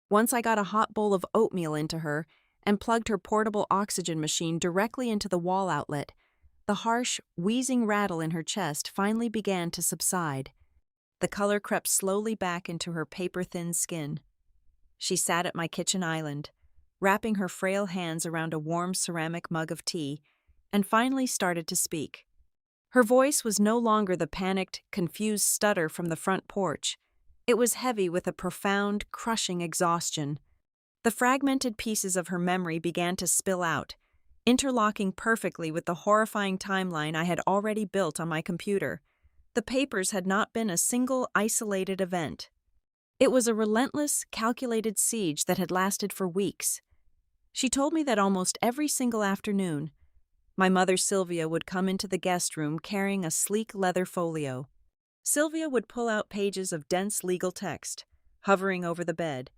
Once I got a hot bowl of oatmeal into her and plugged her portable oxygen machine directly into the wall outlet, the harsh, wheezing rattle in her chest finally began to subside. The color crept slowly back into her paper-thin skin. She sat at my kitchen island, wrapping her frail hands around a warm ceramic mug of tea, and finally started to speak. Her voice was no longer the panicked, confused stutter from the front porch. It was heavy with a profound, crushing exhaustion. The fragmented pieces of her memory began to spill out, interlocking perfectly with the horrifying timeline I had already built on my computer. The papers had not been a single isolated event. It was a relentless, calculated siege that had lasted for weeks. She told me that almost every single afternoon, my mother Sylvia would come into the guest room carrying a sleek leather folio. Sylvia would pull out pages of dense legal text, hovering over the bed,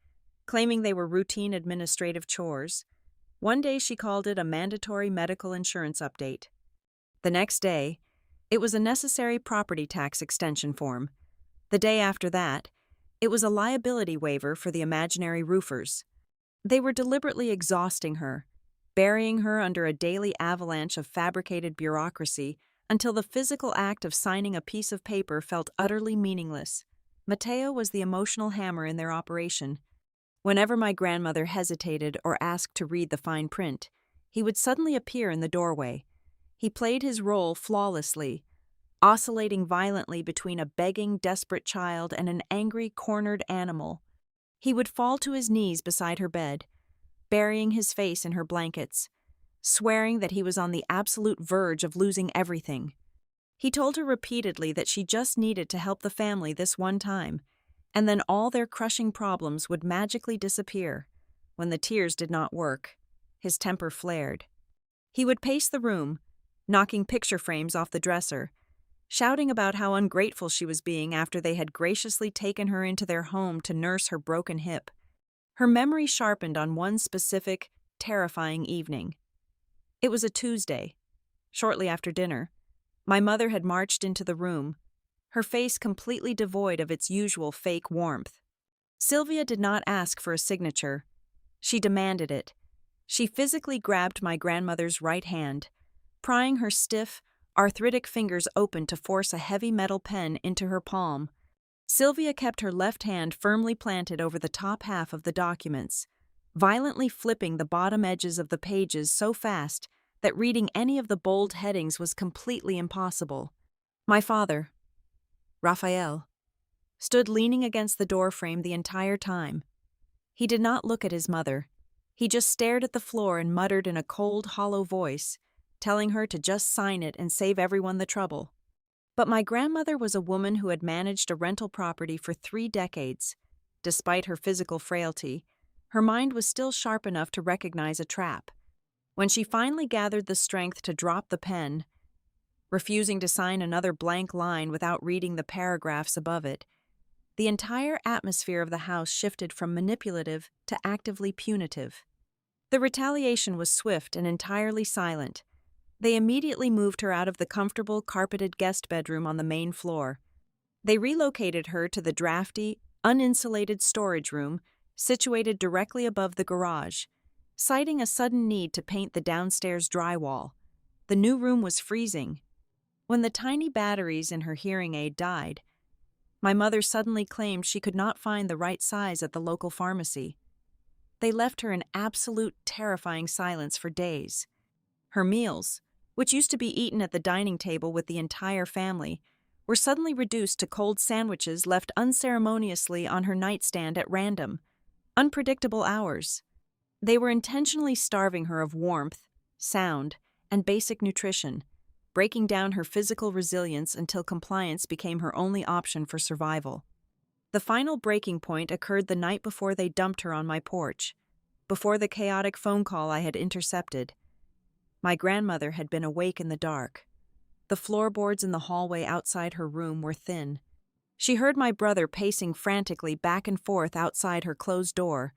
claiming they were routine administrative chores. One day she called it a mandatory medical insurance update. The next day, it was a necessary property tax extension form. The day after that, it was a liability waiver for the imaginary roofers. They were deliberately exhausting her, burying her under a daily avalanche of fabricated bureaucracy until the physical act of signing a piece of paper felt utterly meaningless. Matteo was the emotional hammer in their operation. Whenever my grandmother hesitated or asked to read the fine print, he would suddenly appear in the doorway. He played his role flawlessly, oscillating violently between a begging, desperate child and an angry, cornered animal. He would fall to his knees beside her bed, burying his face in her blankets, swearing that he was on the absolute verge of losing everything. He told her repeatedly that she just needed to help the family this one time, and then all their crushing problems would magically disappear. When the tears did not work, his temper flared. He would pace the room, knocking picture frames off the dresser, shouting about how ungrateful she was being after they had graciously taken her into their home to nurse her broken hip. Her memory sharpened on one specific, terrifying evening. It was a Tuesday. Shortly after dinner, my mother had marched into the room, her face completely devoid of its usual fake warmth. Sylvia did not ask for a signature. She demanded it. She physically grabbed my grandmother's right hand, prying her stiff, arthritic fingers open to force a heavy metal pen into her palm. Sylvia kept her left hand firmly planted over the top half of the documents, violently flipping the bottom edges of the pages so fast that reading any of the bold headings was completely impossible. My father, Raphael, stood leaning against the doorframe the entire time. He did not look at his mother. He just stared at the floor and muttered in a cold, hollow voice, telling her to just sign it and save everyone the trouble. But my grandmother was a woman who had managed a rental property for 3 decades. Despite her physical frailty, her mind was still sharp enough to recognize a trap. When she finally gathered the strength to drop the pen, refusing to sign another blank line without reading the paragraphs above it, the entire atmosphere of the house shifted from manipulative to actively punitive. The retaliation was swift and entirely silent. They immediately moved her out of the comfortable, carpeted guest bedroom on the main floor. They relocated her to the drafty, uninsulated storage room situated directly above the garage, citing a sudden need to paint the downstairs drywall. The new room was freezing. When the tiny batteries in her hearing aid died, my mother suddenly claimed she could not find the right size at the local pharmacy. They left her in absolute terrifying silence for days. Her meals, which used to be eaten at the dining table with the entire family, were suddenly reduced to cold sandwiches left unceremoniously on her nightstand at random, unpredictable hours. They were intentionally starving her of warmth, sound, and basic nutrition, breaking down her physical resilience until compliance became her only option for survival. The final breaking point occurred the night before they dumped her on my porch, before the chaotic phone call I had intercepted. My grandmother had been awake in the dark. The floorboards in the hallway outside her room were thin. She heard my brother pacing frantically back and forth outside her closed door.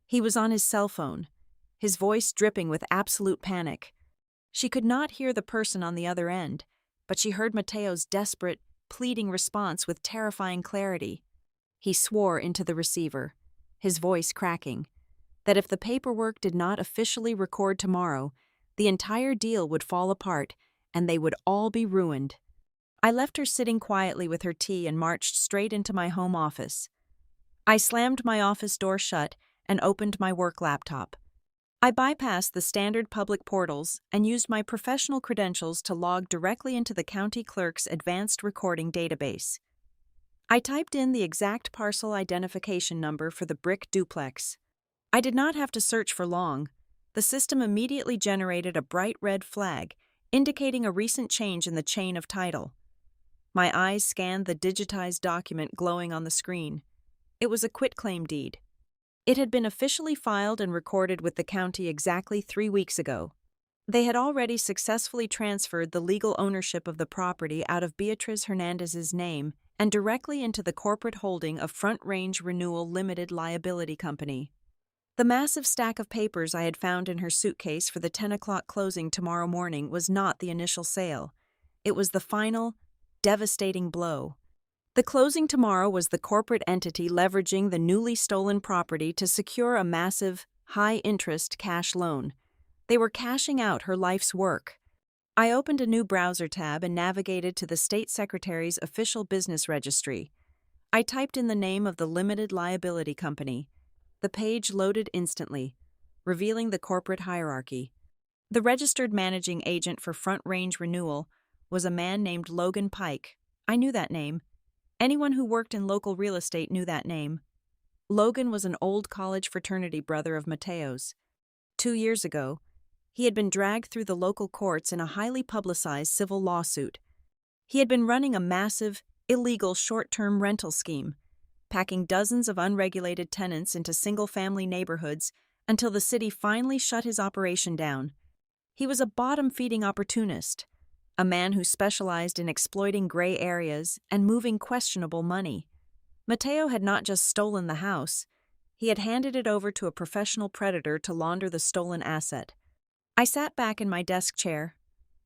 He was on his cell phone, his voice dripping with absolute panic. She could not hear the person on the other end, but she heard Matteo's desperate, pleading response with terrifying clarity. He swore into the receiver, his voice cracking, that if the paperwork did not officially record tomorrow, the entire deal would fall apart and they would all be ruined. I left her sitting quietly with her tea and marched straight into my home office. I slammed my office door shut and opened my work laptop. I bypassed the standard public portals and used my professional credentials to log directly into the county clerk's advanced recording database. I typed in the exact parcel identification number for the brick duplex. I did not have to search for long. The system immediately generated a bright red flag, indicating a recent change in the chain of title. My eyes scanned the digitized document glowing on the screen. It was a quitclaim deed. It had been officially filed and recorded with the county exactly 3 weeks ago. They had already successfully transferred the legal ownership of the property out of Beatriz Hernandez's name and directly into the corporate holding of Front Range Renewal Limited Liability Company. The massive stack of papers I had found in her suitcase for the 10 o'clock closing tomorrow morning was not the initial sale. It was the final, devastating blow. The closing tomorrow was the corporate entity leveraging the newly stolen property to secure a massive, high-interest cash loan. They were cashing out her life's work. I opened a new browser tab and navigated to the state secretary's official business registry. I typed in the name of the limited liability company. The page loaded instantly, revealing the corporate hierarchy. The registered managing agent for Front Range Renewal was a man named Logan Pike. I knew that name. Anyone who worked in local real estate knew that name. Logan was an old college fraternity brother of Mateo's. 2 years ago, he had been dragged through the local courts in a highly publicized civil lawsuit. He had been running a massive, illegal short-term rental scheme, packing dozens of unregulated tenants into single-family neighborhoods until the city finally shut his operation down. He was a bottom-feeding opportunist, a man who specialized in exploiting gray areas and moving questionable money. Mateo had not just stolen the house, he had handed it over to a professional predator to launder the stolen asset. I sat back in my desk chair,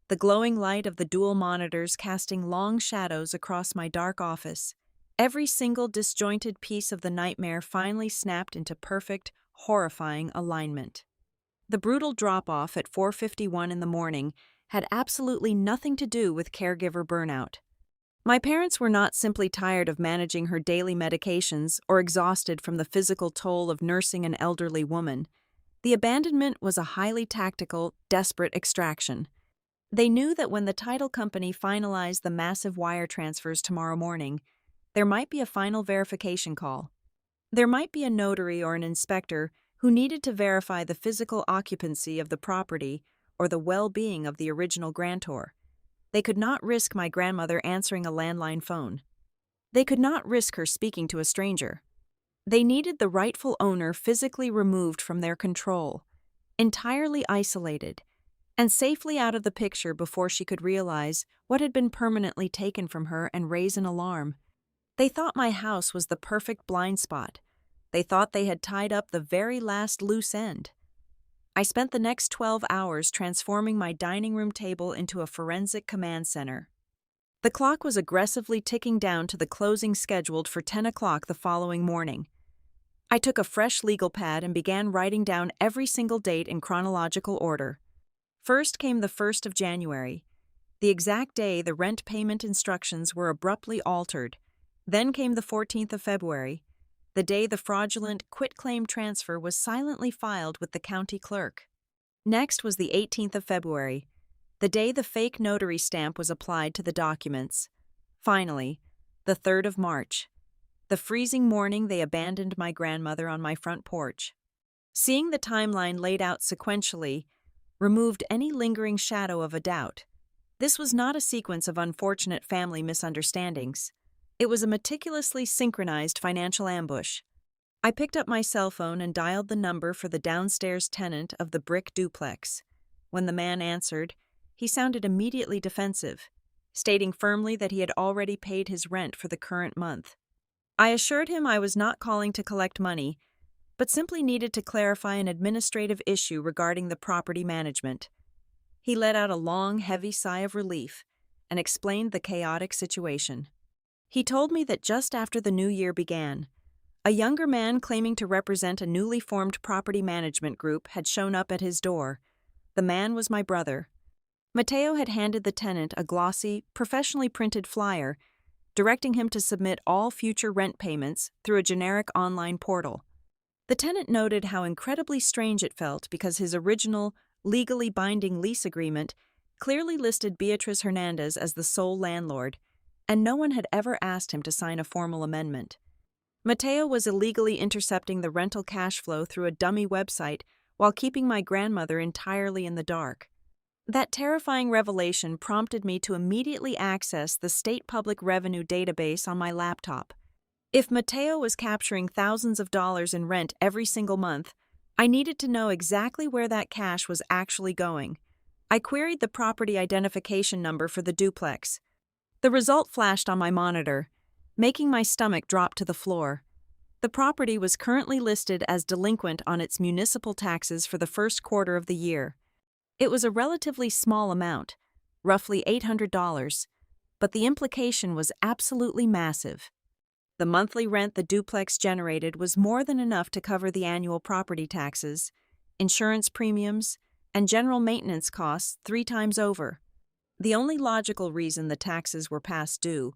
the glowing light of the dual monitors casting long shadows across my dark office. Every single disjointed piece of the nightmare finally snapped into perfect, horrifying alignment. The brutal drop-off at 4:51 in the morning had absolutely nothing to do with caregiver burnout. My parents were not simply tired of managing her daily medications or exhausted from the physical toll of nursing an elderly woman. The abandonment was a highly tactical, desperate extraction. They knew that when the title company finalized the massive wire transfers tomorrow morning, there might be a final verification call. There might be a notary or an inspector who needed to verify the physical occupancy of the property or the well-being of the original grantor. They could not risk my grandmother answering a landline phone. They could not risk her speaking to a stranger. They needed the rightful owner physically removed from their control, entirely isolated, and safely out of the picture before she could realize what had been permanently taken from her and raise an alarm. They thought my house was the perfect blind spot. They thought they had tied up the very last loose end. I spent the next 12 hours transforming my dining room table into a forensic command center. The clock was aggressively ticking down to the closing scheduled for 10 o'clock the following morning. I took a fresh legal pad and began writing down every single date in chronological order. First came the 1st of January, the exact day the rent payment instructions were abruptly altered. Then came the 14th of February, the day the fraudulent quitclaim transfer was silently filed with the county clerk. Next was the 18th of February, the day the fake notary stamp was applied to the documents. Finally, the 3rd of March, the freezing morning they abandoned my grandmother on my front porch. Seeing the timeline laid out sequentially removed any lingering shadow of a doubt. This was not a sequence of unfortunate family misunderstandings. It was a meticulously synchronized financial ambush. I picked up my cell phone and dialed the number for the downstairs tenant of the brick duplex. When the man answered, he sounded immediately defensive, stating firmly that he had already paid his rent for the current month. I assured him I was not calling to collect money, but simply needed to clarify an administrative issue regarding the property management. He let out a long, heavy sigh of relief and explained the chaotic situation. He told me that just after the new year began, a younger man claiming to represent a newly formed property management group had shown up at his door. The man was my brother. Mateo had handed the tenant a glossy, professionally printed flyer, directing him to submit all future rent payments through a generic online portal. The tenant noted how incredibly strange it felt because his original, legally binding lease agreement clearly listed Beatriz Hernandez as the sole landlord, and no one had ever asked him to sign a formal amendment. Mateo was illegally intercepting the rental cash flow through a dummy website while keeping my grandmother entirely in the dark. That terrifying revelation prompted me to immediately access the state public revenue database on my laptop. If Mateo was capturing thousands of dollars in rent every single month, I needed to know exactly where that cash was actually going. I queried the property identification number for the duplex. The result flashed on my monitor, making my stomach drop to the floor. The property was currently listed as delinquent on its municipal taxes for the first quarter of the year. It was a relatively small amount, roughly $800, but the implication was absolutely massive. The monthly rent the duplex generated was more than enough to cover the annual property taxes, insurance premiums, and general maintenance costs 3 times over. The only logical reason the taxes were past due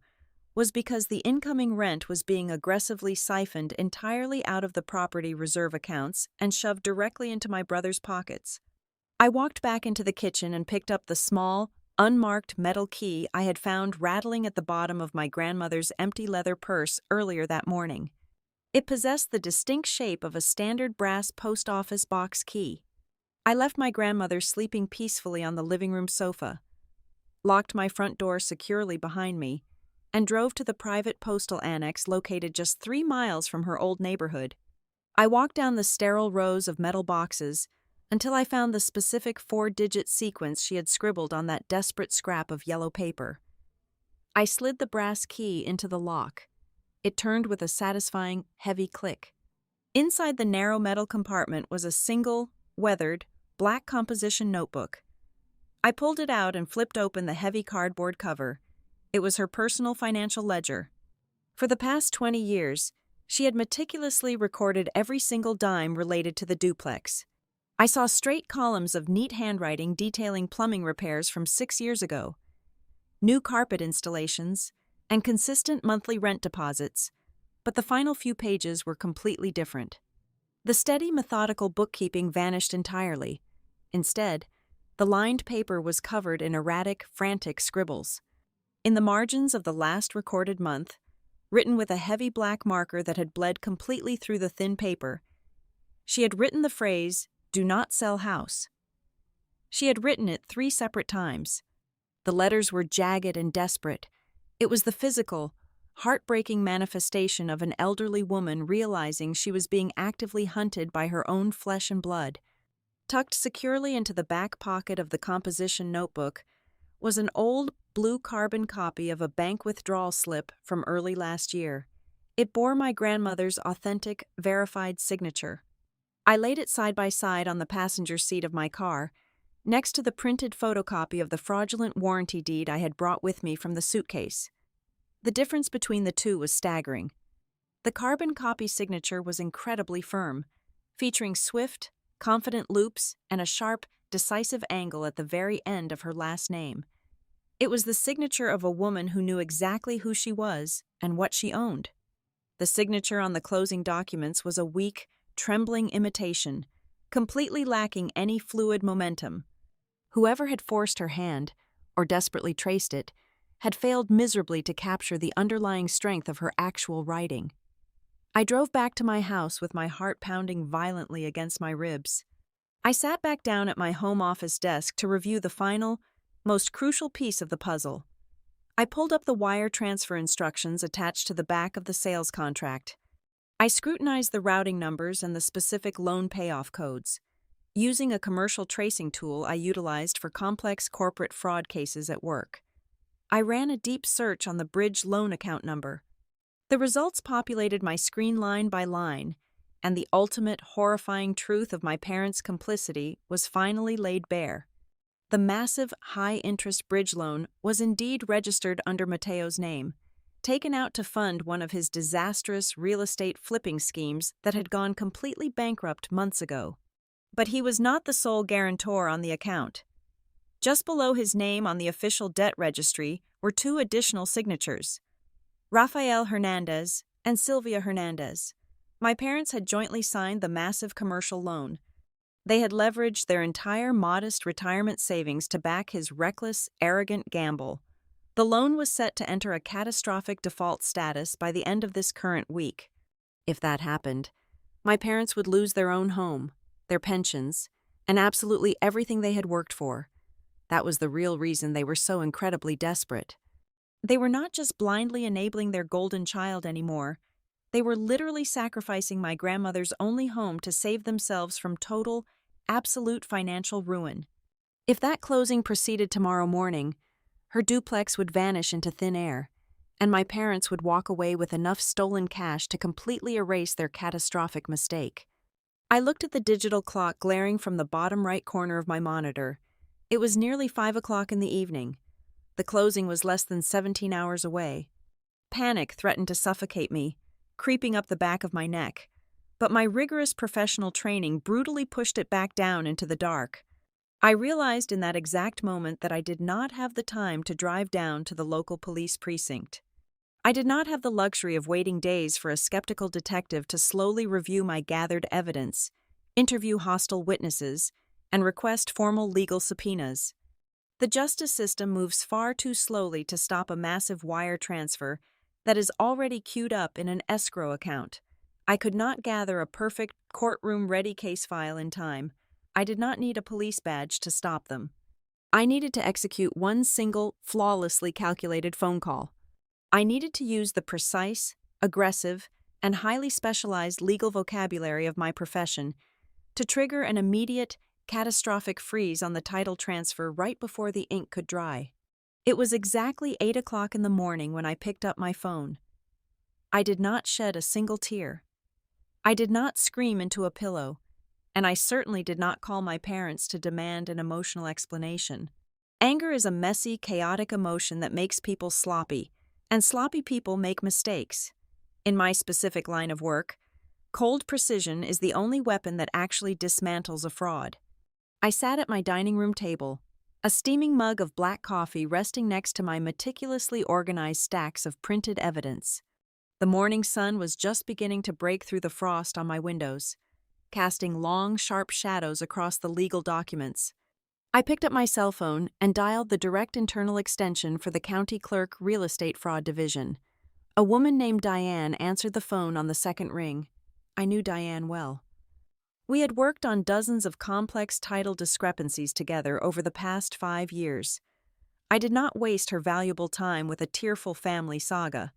was because the incoming rent was being aggressively siphoned entirely out of the property reserve accounts and shoved directly into my brother's pockets. I walked back into the kitchen and picked up the small, unmarked metal key I had found rattling at the bottom of my grandmother's empty leather purse earlier that morning. It possessed the distinct shape of a standard brass post office box key. I left my grandmother sleeping peacefully on the living room sofa, locked my front door securely behind me, and drove to the private postal annex located just 3 miles from her old neighborhood. I walked down the sterile rows of metal boxes until I found the specific 4-digit sequence she had scribbled on that desperate scrap of yellow paper. I slid the brass key into the lock. It turned with a satisfying, heavy click. Inside the narrow metal compartment was a single, weathered, black composition notebook. I pulled it out and flipped open the heavy cardboard cover. It was her personal financial ledger. For the past 20 years, she had meticulously recorded every single dime related to the duplex. I saw straight columns of neat handwriting detailing plumbing repairs from 6 years ago, new carpet installations, and consistent monthly rent deposits, but the final few pages were completely different. The steady, methodical bookkeeping vanished entirely. Instead, the lined paper was covered in erratic, frantic scribbles. In the margins of the last recorded month, written with a heavy black marker that had bled completely through the thin paper, she had written the phrase, "Do not sell house." She had written it 3 separate times. The letters were jagged and desperate. It was the physical, heartbreaking manifestation of an elderly woman realizing she was being actively hunted by her own flesh and blood. Tucked securely into the back pocket of the composition notebook was an old blue carbon copy of a bank withdrawal slip from early last year. It bore my grandmother's authentic, verified signature. I laid it side by side on the passenger seat of my car, next to the printed photocopy of the fraudulent warranty deed I had brought with me from the suitcase. The difference between the two was staggering. The carbon copy signature was incredibly firm, featuring swift, confident loops and a sharp, decisive angle at the very end of her last name. It was the signature of a woman who knew exactly who she was and what she owned. The signature on the closing documents was a weak, trembling imitation, completely lacking any fluid momentum. Whoever had forced her hand, or desperately traced it, had failed miserably to capture the underlying strength of her actual writing. I drove back to my house with my heart pounding violently against my ribs. I sat back down at my home office desk to review the final, most crucial piece of the puzzle. I pulled up the wire transfer instructions attached to the back of the sales contract. I scrutinized the routing numbers and the specific loan payoff codes. Using a commercial tracing tool I utilized for complex corporate fraud cases at work, I ran a deep search on the bridge loan account number. The results populated my screen line by line, and the ultimate horrifying truth of my parents' complicity was finally laid bare. The massive, high-interest bridge loan was indeed registered under Mateo's name, taken out to fund one of his disastrous real estate flipping schemes that had gone completely bankrupt months ago. But he was not the sole guarantor on the account. Just below his name on the official debt registry were 2 additional signatures: Rafael Hernandez and Sylvia Hernandez. My parents had jointly signed the massive commercial loan. They had leveraged their entire modest retirement savings to back his reckless, arrogant gamble. The loan was set to enter a catastrophic default status by the end of this current week. If that happened, my parents would lose their own home, their pensions, and absolutely everything they had worked for. That was the real reason they were so incredibly desperate. They were not just blindly enabling their golden child anymore. They were literally sacrificing my grandmother's only home to save themselves from total, absolute financial ruin. If that closing proceeded tomorrow morning, her duplex would vanish into thin air, and my parents would walk away with enough stolen cash to completely erase their catastrophic mistake. I looked at the digital clock glaring from the bottom right corner of my monitor. It was nearly 5 o'clock in the evening. The closing was less than 17 hours away. Panic threatened to suffocate me, creeping up the back of my neck, but my rigorous professional training brutally pushed it back down into the dark. I realized in that exact moment that I did not have the time to drive down to the local police precinct. I did not have the luxury of waiting days for a skeptical detective to slowly review my gathered evidence, interview hostile witnesses, and request formal legal subpoenas. The justice system moves far too slowly to stop a massive wire transfer that is already queued up in an escrow account. I could not gather a perfect courtroom-ready case file in time. I did not need a police badge to stop them. I needed to execute one single, flawlessly calculated phone call. I needed to use the precise, aggressive, and highly specialized legal vocabulary of my profession to trigger an immediate, catastrophic freeze on the title transfer right before the ink could dry. It was exactly 8 o'clock in the morning when I picked up my phone. I did not shed a single tear. I did not scream into a pillow, and I certainly did not call my parents to demand an emotional explanation. Anger is a messy, chaotic emotion that makes people sloppy, and sloppy people make mistakes. In my specific line of work, cold precision is the only weapon that actually dismantles a fraud. I sat at my dining room table, a steaming mug of black coffee resting next to my meticulously organized stacks of printed evidence. The morning sun was just beginning to break through the frost on my windows, casting long, sharp shadows across the legal documents. I picked up my cell phone and dialed the direct internal extension for the county clerk real estate fraud division. A woman named Diane answered the phone on the second ring. I knew Diane well. We had worked on dozens of complex title discrepancies together over the past 5 years. I did not waste her valuable time with a tearful family saga.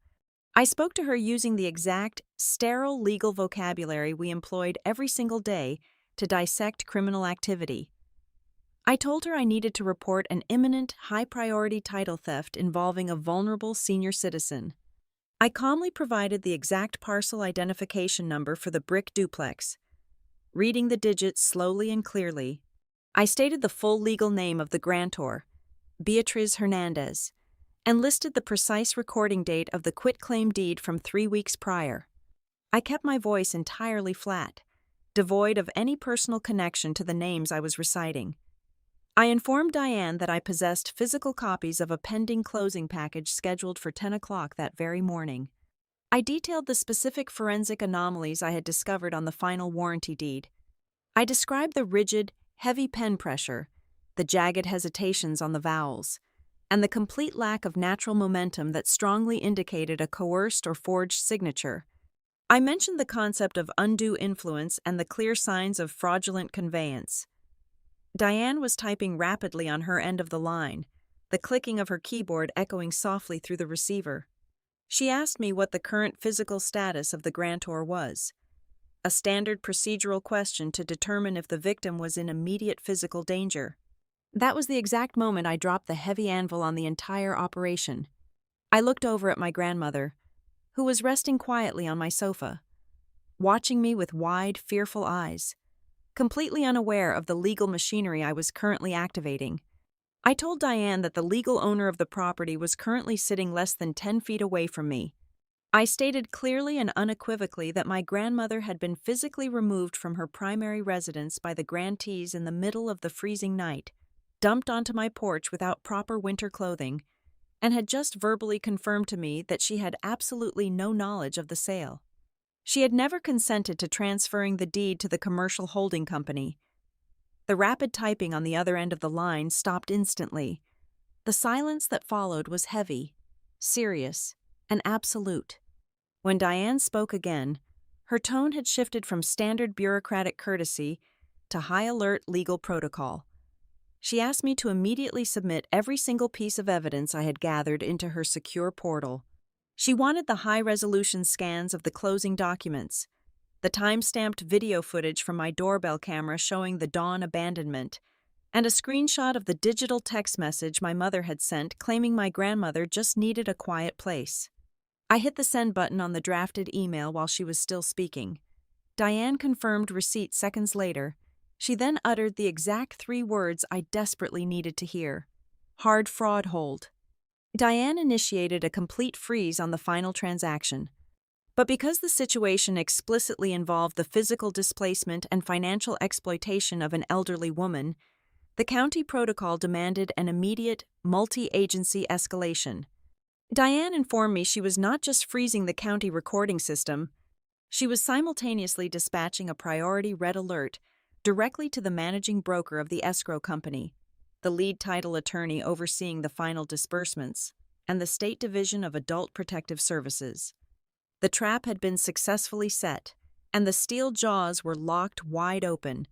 I spoke to her using the exact, sterile legal vocabulary we employed every single day to dissect criminal activity. I told her I needed to report an imminent, high-priority title theft involving a vulnerable senior citizen. I calmly provided the exact parcel identification number for the brick duplex. Reading the digits slowly and clearly, I stated the full legal name of the grantor, Beatriz Hernandez, and listed the precise recording date of the quitclaim deed from 3 weeks prior. I kept my voice entirely flat, devoid of any personal connection to the names I was reciting. I informed Diane that I possessed physical copies of a pending closing package scheduled for 10 o'clock that very morning. I detailed the specific forensic anomalies I had discovered on the final warranty deed. I described the rigid, heavy pen pressure, the jagged hesitations on the vowels, and the complete lack of natural momentum that strongly indicated a coerced or forged signature. I mentioned the concept of undue influence and the clear signs of fraudulent conveyance. Diane was typing rapidly on her end of the line, the clicking of her keyboard echoing softly through the receiver. She asked me what the current physical status of the grantor was, a standard procedural question to determine if the victim was in immediate physical danger. That was the exact moment I dropped the heavy anvil on the entire operation. I looked over at my grandmother, who was resting quietly on my sofa, watching me with wide, fearful eyes, completely unaware of the legal machinery I was currently activating. I told Diane that the legal owner of the property was currently sitting less than 10 feet away from me. I stated clearly and unequivocally that my grandmother had been physically removed from her primary residence by the grantees in the middle of the freezing night, dumped onto my porch without proper winter clothing, and had just verbally confirmed to me that she had absolutely no knowledge of the sale. She had never consented to transferring the deed to the commercial holding company. The rapid typing on the other end of the line stopped instantly. The silence that followed was heavy, serious, and absolute. When Diane spoke again, her tone had shifted from standard bureaucratic courtesy to high-alert legal protocol. She asked me to immediately submit every single piece of evidence I had gathered into her secure portal. She wanted the high-resolution scans of the closing documents, the time-stamped video footage from my doorbell camera showing the dawn abandonment, and a screenshot of the digital text message my mother had sent claiming my grandmother just needed a quiet place. I hit the send button on the drafted email while she was still speaking. Diane confirmed receipt seconds later. She then uttered the exact 3 words I desperately needed to hear. Hard fraud hold. Diane initiated a complete freeze on the final transaction. But because the situation explicitly involved the physical displacement and financial exploitation of an elderly woman, the county protocol demanded an immediate, multi-agency escalation. Diane informed me she was not just freezing the county recording system, she was simultaneously dispatching a priority red alert directly to the managing broker of the escrow company, the lead title attorney overseeing the final disbursements, and the State Division of Adult Protective Services. The trap had been successfully set, and the steel jaws were locked wide open.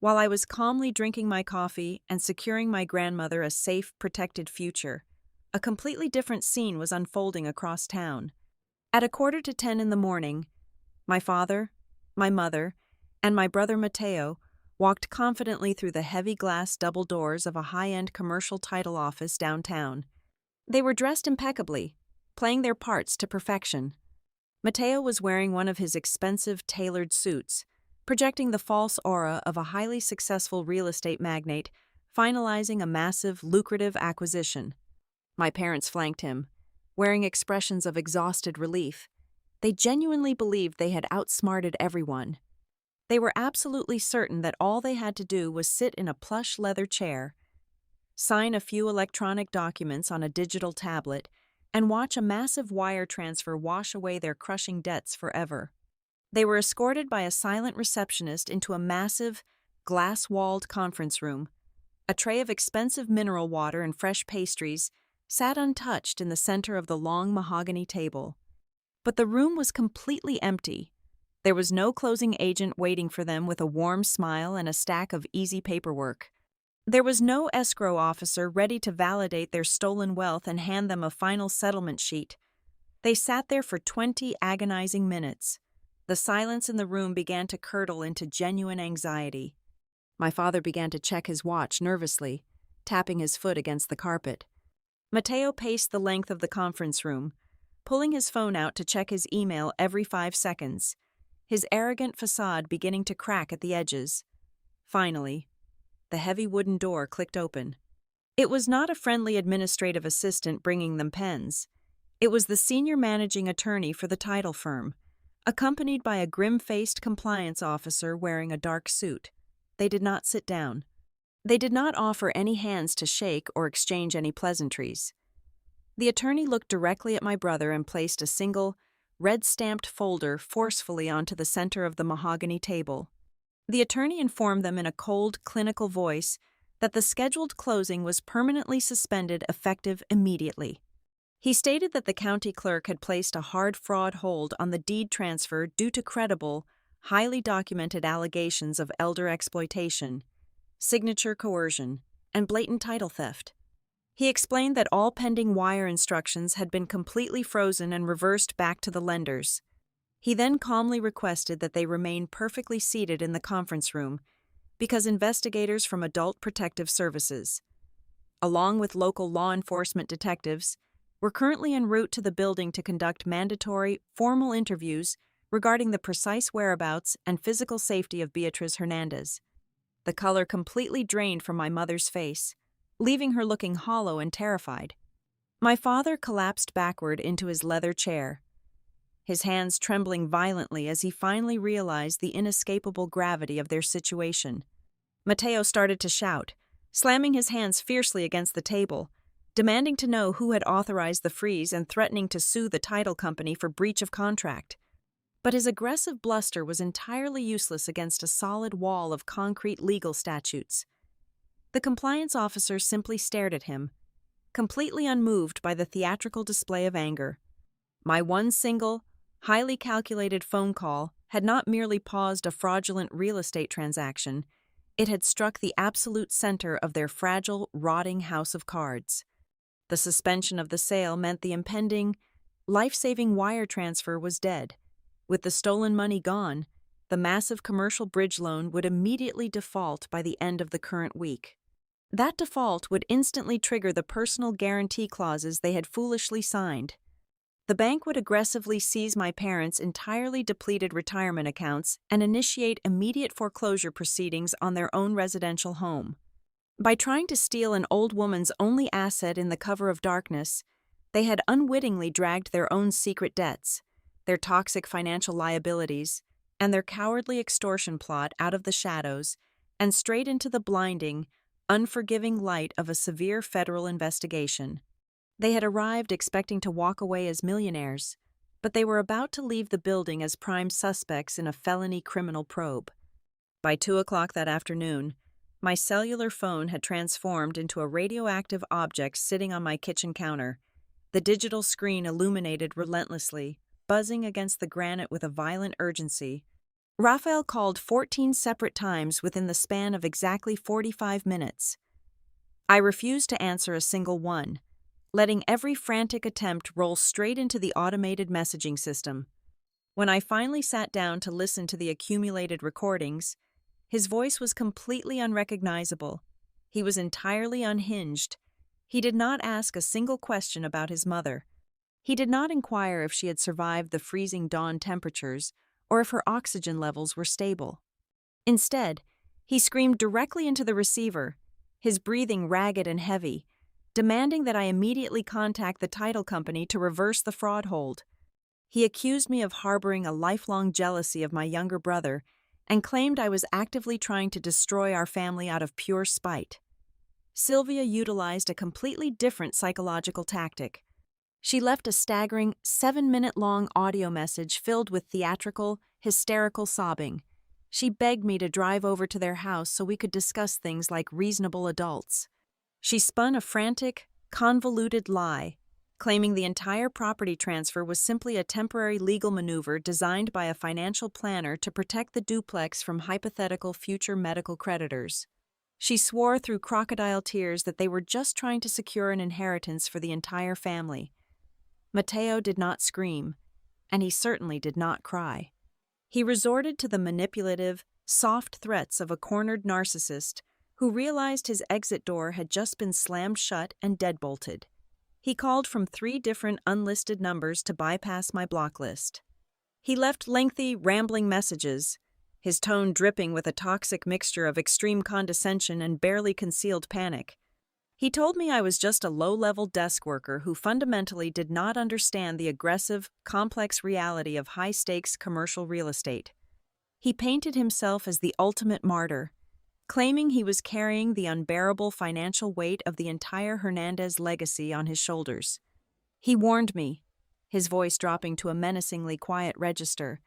While I was calmly drinking my coffee and securing my grandmother a safe, protected future, a completely different scene was unfolding across town. At 9:45 in the morning, my father, my mother, and my brother Matteo walked confidently through the heavy glass double doors of a high-end commercial title office downtown. They were dressed impeccably, playing their parts to perfection. Matteo was wearing one of his expensive tailored suits, projecting the false aura of a highly successful real estate magnate finalizing a massive, lucrative acquisition. My parents flanked him, wearing expressions of exhausted relief. They genuinely believed they had outsmarted everyone. They were absolutely certain that all they had to do was sit in a plush leather chair, sign a few electronic documents on a digital tablet, and watch a massive wire transfer wash away their crushing debts forever. They were escorted by a silent receptionist into a massive, glass-walled conference room. A tray of expensive mineral water and fresh pastries sat untouched in the center of the long mahogany table. But the room was completely empty. There was no closing agent waiting for them with a warm smile and a stack of easy paperwork. There was no escrow officer ready to validate their stolen wealth and hand them a final settlement sheet. They sat there for 20 agonizing minutes. The silence in the room began to curdle into genuine anxiety. My father began to check his watch nervously, tapping his foot against the carpet. Matteo paced the length of the conference room, pulling his phone out to check his email every 5 seconds, his arrogant facade beginning to crack at the edges. Finally, the heavy wooden door clicked open. It was not a friendly administrative assistant bringing them pens. It was the senior managing attorney for the title firm, accompanied by a grim-faced compliance officer wearing a dark suit. They did not sit down. They did not offer any hands to shake or exchange any pleasantries. The attorney looked directly at my brother and placed a single, red-stamped folder forcefully onto the center of the mahogany table. The attorney informed them in a cold, clinical voice that the scheduled closing was permanently suspended effective immediately. He stated that the county clerk had placed a hard fraud hold on the deed transfer due to credible, highly documented allegations of elder exploitation, signature coercion, and blatant title theft. He explained that all pending wire instructions had been completely frozen and reversed back to the lenders. He then calmly requested that they remain perfectly seated in the conference room because investigators from Adult Protective Services, along with local law enforcement detectives, were currently en route to the building to conduct mandatory, formal interviews regarding the precise whereabouts and physical safety of Beatriz Hernandez. The color completely drained from my mother's face, leaving her looking hollow and terrified. My father collapsed backward into his leather chair, his hands trembling violently as he finally realized the inescapable gravity of their situation. Matteo started to shout, slamming his hands fiercely against the table, demanding to know who had authorized the freeze and threatening to sue the title company for breach of contract. But his aggressive bluster was entirely useless against a solid wall of concrete legal statutes. The compliance officer simply stared at him, completely unmoved by the theatrical display of anger. My one single, highly calculated phone call had not merely paused a fraudulent real estate transaction, it had struck the absolute center of their fragile, rotting house of cards. The suspension of the sale meant the impending, life-saving wire transfer was dead. With the stolen money gone, the massive commercial bridge loan would immediately default by the end of the current week. That default would instantly trigger the personal guarantee clauses they had foolishly signed. The bank would aggressively seize my parents' entirely depleted retirement accounts and initiate immediate foreclosure proceedings on their own residential home. By trying to steal an old woman's only asset in the cover of darkness, they had unwittingly dragged their own secret debts, their toxic financial liabilities, and their cowardly extortion plot out of the shadows and straight into the blinding, unforgiving light of a severe federal investigation. They had arrived expecting to walk away as millionaires, but they were about to leave the building as prime suspects in a felony criminal probe. By 2 o'clock that afternoon, my cellular phone had transformed into a radioactive object sitting on my kitchen counter, the digital screen illuminated relentlessly, buzzing against the granite with a violent urgency. Raphael called 14 separate times within the span of exactly 45 minutes. I refused to answer a single one, letting every frantic attempt roll straight into the automated messaging system. When I finally sat down to listen to the accumulated recordings, his voice was completely unrecognizable. He was entirely unhinged. He did not ask a single question about his mother. He did not inquire if she had survived the freezing dawn temperatures or if her oxygen levels were stable. Instead, he screamed directly into the receiver, his breathing ragged and heavy, demanding that I immediately contact the title company to reverse the fraud hold. He accused me of harboring a lifelong jealousy of my younger brother and claimed I was actively trying to destroy our family out of pure spite. Sylvia utilized a completely different psychological tactic. She left a staggering 7-minute-long audio message filled with theatrical, hysterical sobbing. She begged me to drive over to their house so we could discuss things like reasonable adults. She spun a frantic, convoluted lie, claiming the entire property transfer was simply a temporary legal maneuver designed by a financial planner to protect the duplex from hypothetical future medical creditors. She swore through crocodile tears that they were just trying to secure an inheritance for the entire family. Matteo did not scream, and he certainly did not cry. He resorted to the manipulative, soft threats of a cornered narcissist who realized his exit door had just been slammed shut and deadbolted. He called from 3 different unlisted numbers to bypass my block list. He left lengthy, rambling messages, his tone dripping with a toxic mixture of extreme condescension and barely concealed panic. He told me I was just a low-level desk worker who fundamentally did not understand the aggressive, complex reality of high-stakes commercial real estate. He painted himself as the ultimate martyr, claiming he was carrying the unbearable financial weight of the entire Hernandez legacy on his shoulders. He warned me, his voice dropping to a menacingly quiet register,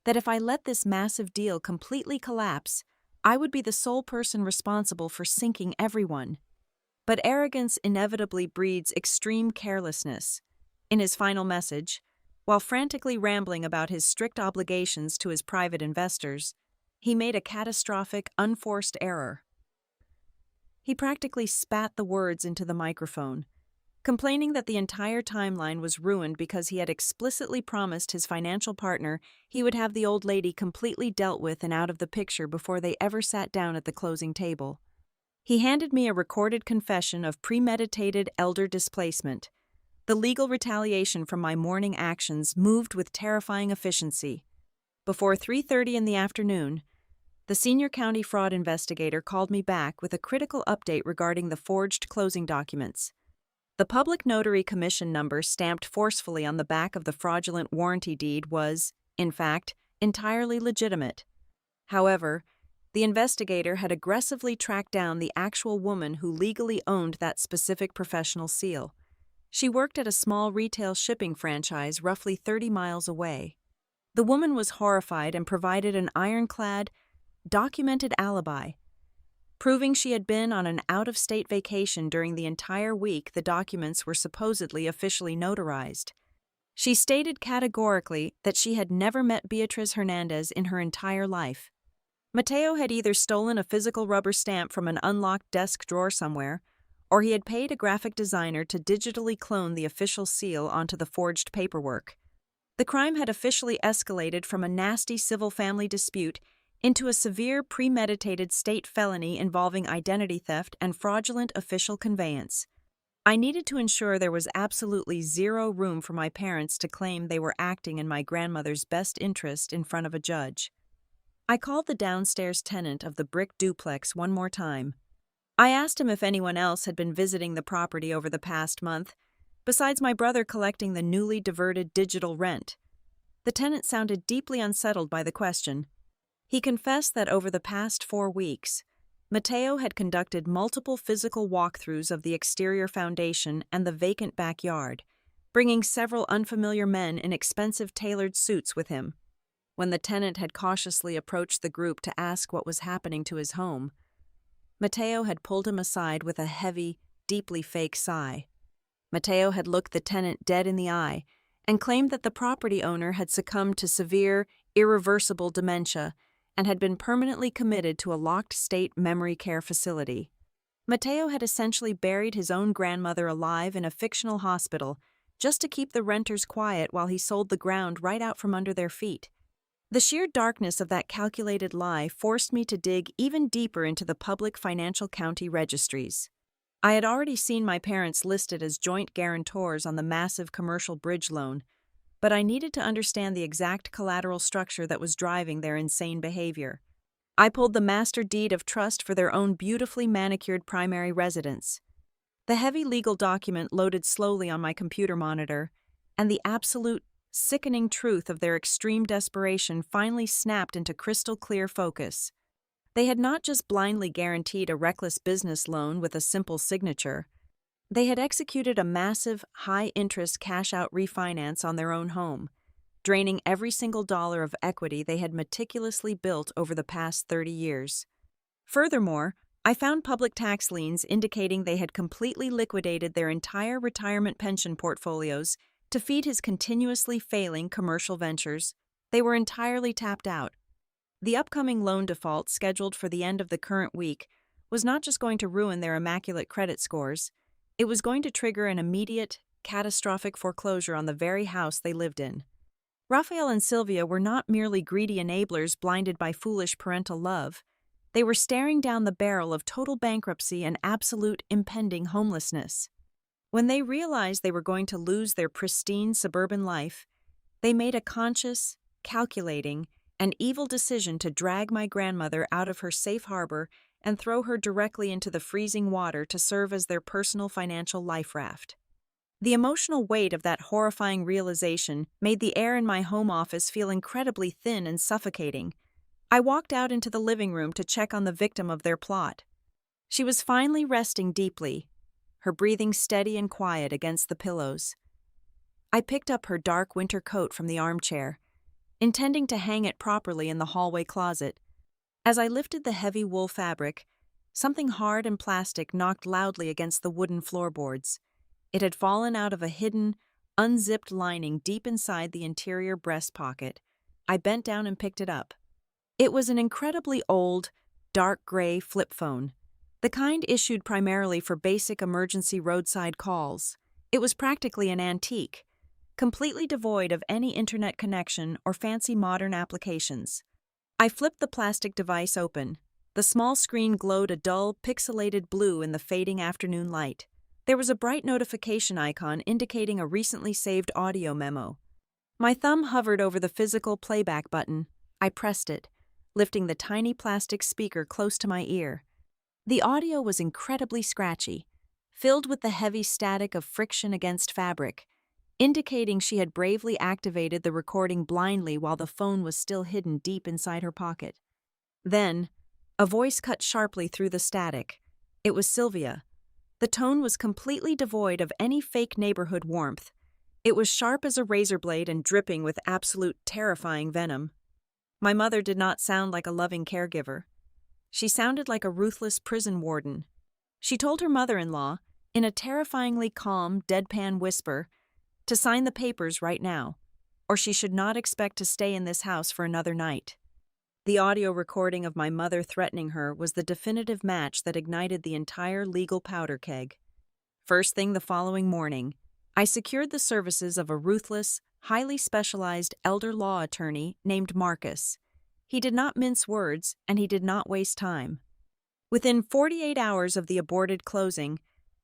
that if I let this massive deal completely collapse, I would be the sole person responsible for sinking everyone. But arrogance inevitably breeds extreme carelessness. In his final message, while frantically rambling about his strict obligations to his private investors, he made a catastrophic, unforced error. He practically spat the words into the microphone, complaining that the entire timeline was ruined because he had explicitly promised his financial partner he would have the old lady completely dealt with and out of the picture before they ever sat down at the closing table. He handed me a recorded confession of premeditated elder displacement. The legal retaliation from my morning actions moved with terrifying efficiency. Before 3:30 in the afternoon, the senior county fraud investigator called me back with a critical update regarding the forged closing documents. The public notary commission number stamped forcefully on the back of the fraudulent warranty deed was, in fact, entirely legitimate. However, the investigator had aggressively tracked down the actual woman who legally owned that specific professional seal. She worked at a small retail shipping franchise roughly 30 miles away. The woman was horrified and provided an ironclad, documented alibi, proving she had been on an out-of-state vacation during the entire week the documents were supposedly officially notarized. She stated categorically that she had never met Beatriz Hernandez in her entire life. Matteo had either stolen a physical rubber stamp from an unlocked desk drawer somewhere, or he had paid a graphic designer to digitally clone the official seal onto the forged paperwork. The crime had officially escalated from a nasty civil family dispute into a severe premeditated state felony involving identity theft and fraudulent official conveyance. I needed to ensure there was absolutely zero room for my parents to claim they were acting in my grandmother's best interest in front of a judge. I called the downstairs tenant of the brick duplex one more time. I asked him if anyone else had been visiting the property over the past month, besides my brother collecting the newly diverted digital rent. The tenant sounded deeply unsettled by the question. He confessed that over the past 4 weeks, Mateo had conducted multiple physical walkthroughs of the exterior foundation and the vacant backyard, bringing several unfamiliar men in expensive tailored suits with him. When the tenant had cautiously approached the group to ask what was happening to his home, Mateo had pulled him aside with a heavy, deeply fake sigh. Mateo had looked the tenant dead in the eye and claimed that the property owner had succumbed to severe, irreversible dementia and had been permanently committed to a locked-state memory care facility. Mateo had essentially buried his own grandmother alive in a fictional hospital just to keep the renters quiet while he sold the ground right out from under their feet. The sheer darkness of that calculated lie forced me to dig even deeper into the public financial county registries. I had already seen my parents listed as joint guarantors on the massive commercial bridge loan, but I needed to understand the exact collateral structure that was driving their insane behavior. I pulled the master deed of trust for their own beautifully manicured primary residence. The heavy legal document loaded slowly on my computer monitor, and the absolute, sickening truth of their extreme desperation finally snapped into crystal clear focus. They had not just blindly guaranteed a reckless business loan with a simple signature. They had executed a massive, high-interest cash-out refinance on their own home, draining every single dollar of equity they had meticulously built over the past 30 years. Furthermore, I found public tax liens indicating they had completely liquidated their entire retirement pension portfolios to feed his continuously failing commercial ventures. They were entirely tapped out. The upcoming loan default scheduled for the end of the current week was not just going to ruin their immaculate credit scores, it was going to trigger an immediate, catastrophic foreclosure on the very house they lived in. Raphael and Sylvia were not merely greedy enablers blinded by foolish parental love. They were staring down the barrel of total bankruptcy and absolute impending homelessness. When they realized they were going to lose their pristine suburban life, they made a conscious, calculating, and evil decision to drag my grandmother out of her safe harbor and throw her directly into the freezing water to serve as their personal financial life raft. The emotional weight of that horrifying realization made the air in my home office feel incredibly thin and suffocating. I walked out into the living room to check on the victim of their plot. She was finally resting deeply, her breathing steady and quiet against the pillows. I picked up her dark winter coat from the armchair, intending to hang it properly in the hallway closet. As I lifted the heavy wool fabric, something hard and plastic knocked loudly against the wooden floorboards. It had fallen out of a hidden, unzipped lining deep inside the interior breast pocket. I bent down and picked it up. It was an incredibly old, dark gray flip phone, the kind issued primarily for basic emergency roadside calls. It was practically an antique, completely devoid of any internet connection or fancy modern applications. I flipped the plastic device open. The small screen glowed a dull, pixelated blue in the fading afternoon light. There was a bright notification icon indicating a recently saved audio memo. My thumb hovered over the physical playback button. I pressed it, lifting the tiny plastic speaker close to my ear. The audio was incredibly scratchy, filled with the heavy static of friction against fabric, indicating she had bravely activated the recording blindly while the phone was still hidden deep inside her pocket. Then, a voice cut sharply through the static. It was Sylvia. The tone was completely devoid of any fake neighborhood warmth. It was sharp as a razor blade and dripping with absolute terrifying venom. My mother did not sound like a loving caregiver. She sounded like a ruthless prison warden. She told her mother-in-law, in a terrifyingly calm, deadpan whisper, to sign the papers right now, or she should not expect to stay in this house for another night. The audio recording of my mother threatening her was the definitive match that ignited the entire legal powder keg. First thing the following morning, I secured the services of a ruthless, highly specialized elder law attorney named Marcus. He did not mince words, and he did not waste time. Within 48 hours of the aborted closing,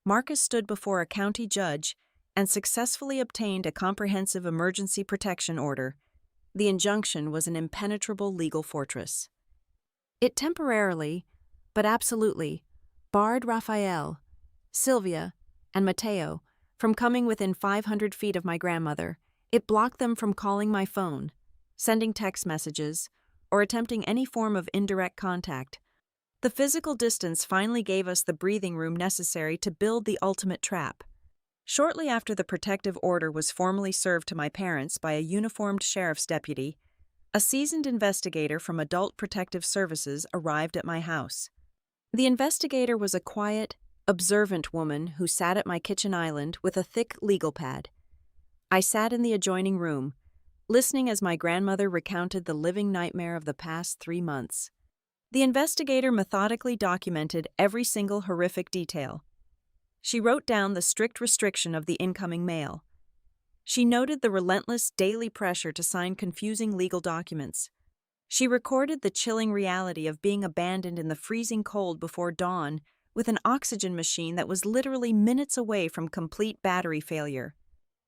Marcus stood before a county judge and successfully obtained a comprehensive emergency protection order. The injunction was an impenetrable legal fortress. It temporarily, but absolutely, barred Raphael, Sylvia, and Matteo from coming within 500 feet of my grandmother. It blocked them from calling my phone, sending text messages, or attempting any form of indirect contact. The physical distance finally gave us the breathing room necessary to build the ultimate trap. Shortly after the protective order was formally served to my parents by a uniformed sheriff's deputy, a seasoned investigator from Adult Protective Services arrived at my house. The investigator was a quiet, observant woman who sat at my kitchen island with a thick legal pad. I sat in the adjoining room, listening as my grandmother recounted the living nightmare of the past 3 months. The investigator methodically documented every single horrific detail. She wrote down the strict restriction of the incoming mail. She noted the relentless daily pressure to sign confusing legal documents. She recorded the chilling reality of being abandoned in the freezing cold before dawn with an oxygen machine that was literally minutes away from complete battery failure.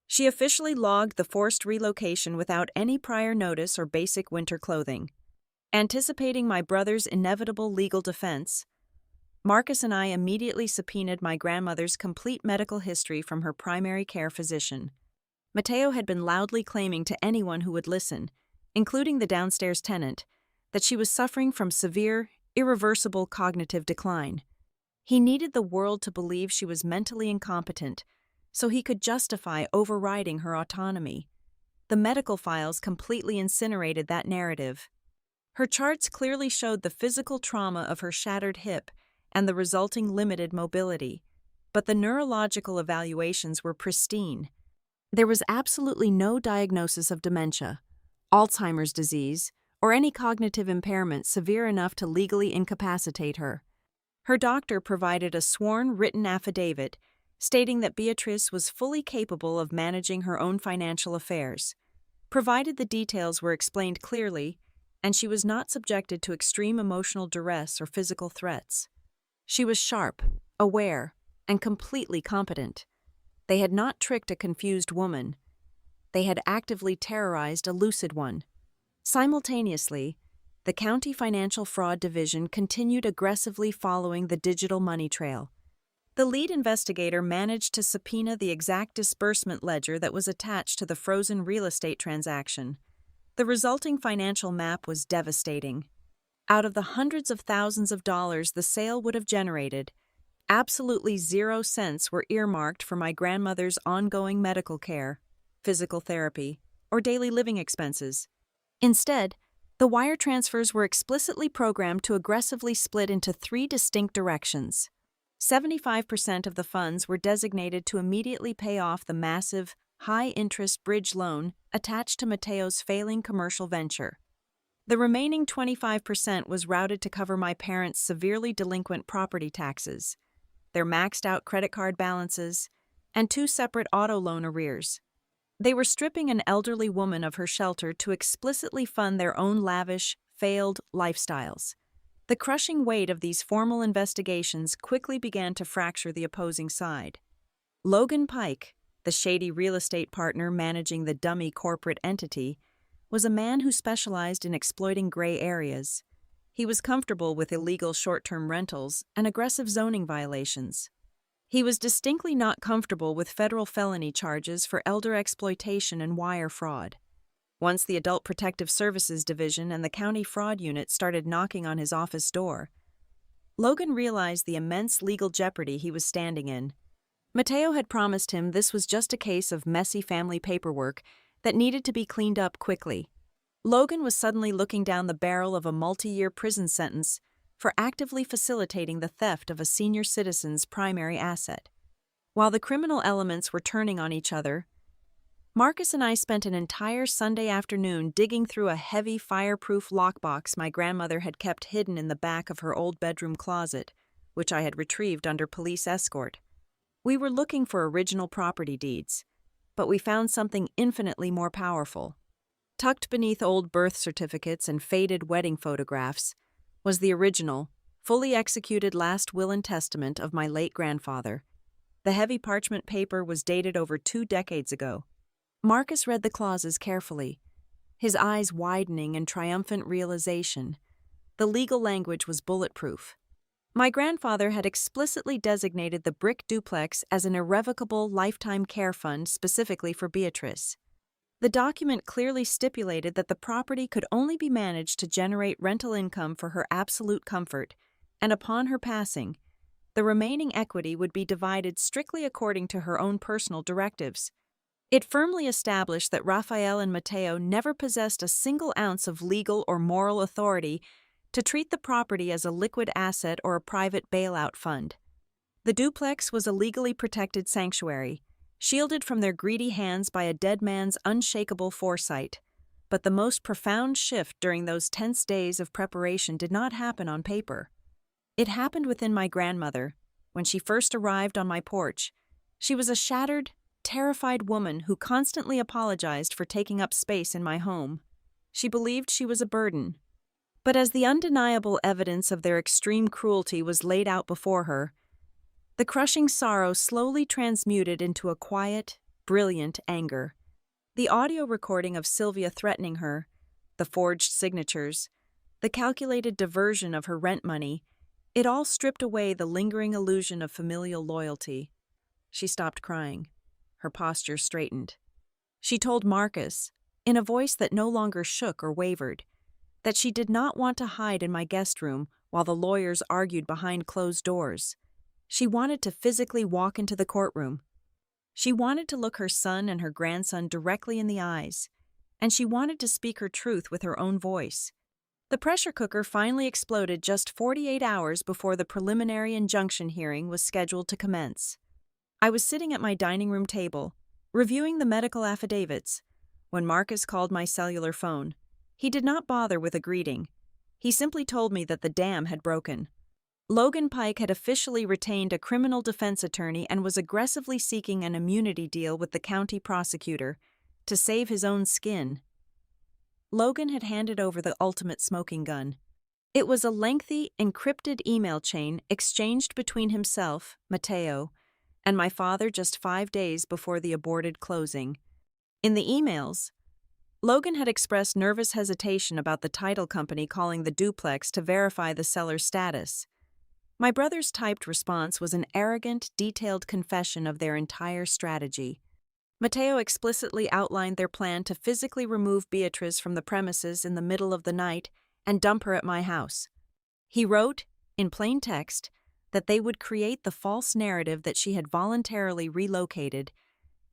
She officially logged the forced relocation without any prior notice or basic winter clothing. Anticipating my brother's inevitable legal defense, Marcus and I immediately subpoenaed my grandmother's complete medical history from her primary care physician. Matteo had been loudly claiming to anyone who would listen, including the downstairs tenant, that she was suffering from severe, irreversible cognitive decline. He needed the world to believe she was mentally incompetent, so he could justify overriding her autonomy. The medical files completely incinerated that narrative. Her charts clearly showed the physical trauma of her shattered hip and the resulting limited mobility, but the neurological evaluations were pristine. There was absolutely no diagnosis of dementia, Alzheimer's disease, or any cognitive impairment severe enough to legally incapacitate her. Her doctor provided a sworn written affidavit stating that Beatrice was fully capable of managing her own financial affairs, provided the details were explained clearly, and she was not subjected to extreme emotional duress or physical threats. She was sharp, aware, and completely competent. They had not tricked a confused woman. They had actively terrorized a lucid one. Simultaneously, the County Financial Fraud Division continued aggressively following the digital money trail. The lead investigator managed to subpoena the exact disbursement ledger that was attached to the frozen real estate transaction. The resulting financial map was devastating. Out of the hundreds of thousands of dollars the sale would have generated, absolutely 0 cents were earmarked for my grandmother's ongoing medical care, physical therapy, or daily living expenses. Instead, the wire transfers were explicitly programmed to aggressively split into 3 distinct directions. 75% of the funds were designated to immediately pay off the massive, high-interest bridge loan attached to Matteo's failing commercial venture. The remaining 25% was routed to cover my parents' severely delinquent property taxes, their maxed-out credit card balances, and 2 separate auto loan arrears. They were stripping an elderly woman of her shelter to explicitly fund their own lavish, failed lifestyles. The crushing weight of these formal investigations quickly began to fracture the opposing side. Logan Pike, the shady real estate partner managing the dummy corporate entity, was a man who specialized in exploiting gray areas. He was comfortable with illegal short-term rentals and aggressive zoning violations. He was distinctly not comfortable with federal felony charges for elder exploitation and wire fraud. Once the Adult Protective Services Division and the County Fraud Unit started knocking on his office door, Logan realized the immense legal jeopardy he was standing in. Matteo had promised him this was just a case of messy family paperwork that needed to be cleaned up quickly. Logan was suddenly looking down the barrel of a multi-year prison sentence for actively facilitating the theft of a senior citizen's primary asset. While the criminal elements were turning on each other, Marcus and I spent an entire Sunday afternoon digging through a heavy fireproof lockbox my grandmother had kept hidden in the back of her old bedroom closet, which I had retrieved under police escort. We were looking for original property deeds, but we found something infinitely more powerful. Tucked beneath old birth certificates and faded wedding photographs was the original, fully executed last will and testament of my late grandfather. The heavy parchment paper was dated over 2 decades ago. Marcus read the clauses carefully, his eyes widening in triumphant realization. The legal language was bulletproof. My grandfather had explicitly designated the brick duplex as an irrevocable lifetime care fund specifically for Beatrice. The document clearly stipulated that the property could only be managed to generate rental income for her absolute comfort, and upon her passing, the remaining equity would be divided strictly according to her own personal directives. It firmly established that Raphael and Matteo never possessed a single ounce of legal or moral authority to treat the property as a liquid asset or a private bailout fund. The duplex was a legally protected sanctuary, shielded from their greedy hands by a dead man's unshakable foresight. But the most profound shift during those tense days of preparation did not happen on paper. It happened within my grandmother. When she first arrived on my porch, she was a shattered, terrified woman who constantly apologized for taking up space in my home. She believed she was a burden. But as the undeniable evidence of their extreme cruelty was laid out before her, the crushing sorrow slowly transmuted into a quiet, brilliant anger. The audio recording of Sylvia threatening her, the forged signatures, the calculated diversion of her rent money, it all stripped away the lingering illusion of familial loyalty. She stopped crying. Her posture straightened. She told Marcus, in a voice that no longer shook or wavered, that she did not want to hide in my guest room while the lawyers argued behind closed doors. She wanted to physically walk into the courtroom. She wanted to look her son and her grandson directly in the eyes, and she wanted to speak her truth with her own voice. The pressure cooker finally exploded just 48 hours before the preliminary injunction hearing was scheduled to commence. I was sitting at my dining room table, reviewing the medical affidavits, when Marcus called my cellular phone. He did not bother with a greeting. He simply told me that the dam had broken. Logan Pike had officially retained a criminal defense attorney and was aggressively seeking an immunity deal with the county prosecutor to save his own skin. Logan had handed over the ultimate smoking gun. It was a lengthy, encrypted email chain exchanged between himself, Matteo, and my father just 5 days before the aborted closing. In the emails, Logan had expressed nervous hesitation about the title company calling the duplex to verify the seller's status. My brother's typed response was an arrogant, detailed confession of their entire strategy. Matteo explicitly outlined their plan to physically remove Beatrice from the premises in the middle of the night and dump her at my house. He wrote, in plain text, that they would create the false narrative that she had voluntarily relocated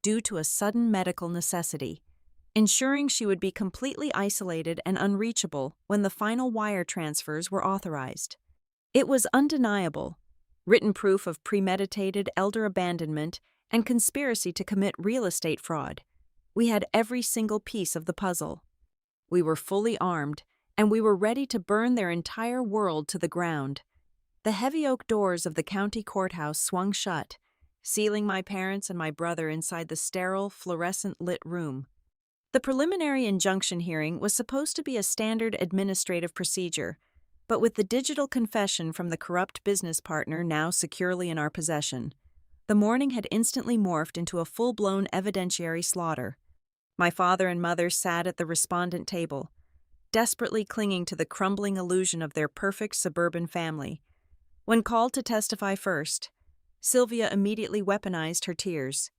due to a sudden medical necessity, ensuring she would be completely isolated and unreachable when the final wire transfers were authorized. It was undeniable, written proof of premeditated elder abandonment and conspiracy to commit real estate fraud. We had every single piece of the puzzle. We were fully armed, and we were ready to burn their entire world to the ground. The heavy oak doors of the county courthouse swung shut, sealing my parents and my brother inside the sterile, fluorescent-lit room. The preliminary injunction hearing was supposed to be a standard administrative procedure, but with the digital confession from the corrupt business partner now securely in our possession, the morning had instantly morphed into a full-blown evidentiary slaughter. My father and mother sat at the respondent table, desperately clinging to the crumbling illusion of their perfect suburban family. When called to testify first, Sylvia immediately weaponized her tears.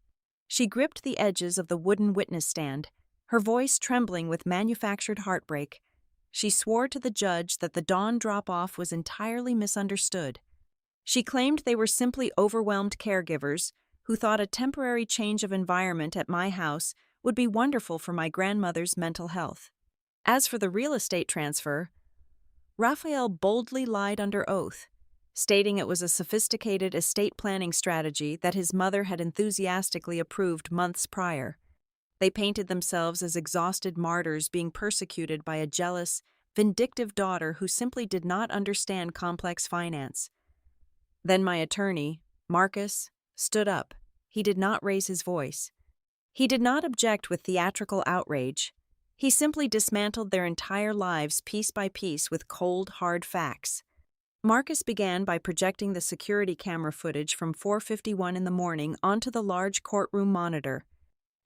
She gripped the edges of the wooden witness stand, her voice trembling with manufactured heartbreak. She swore to the judge that the dawn drop-off was entirely misunderstood. She claimed they were simply overwhelmed caregivers who thought a temporary change of environment at my house would be wonderful for my grandmother's mental health. As for the real estate transfer, Raphael boldly lied under oath, stating it was a sophisticated estate planning strategy that his mother had enthusiastically approved months prior. They painted themselves as exhausted martyrs being persecuted by a jealous, vindictive daughter who simply did not understand complex finance. Then my attorney, Marcus, stood up. He did not raise his voice. He did not object with theatrical outrage. He simply dismantled their entire lives piece by piece with cold, hard facts. Marcus began by projecting the security camera footage from 4:51 in the morning onto the large courtroom monitor.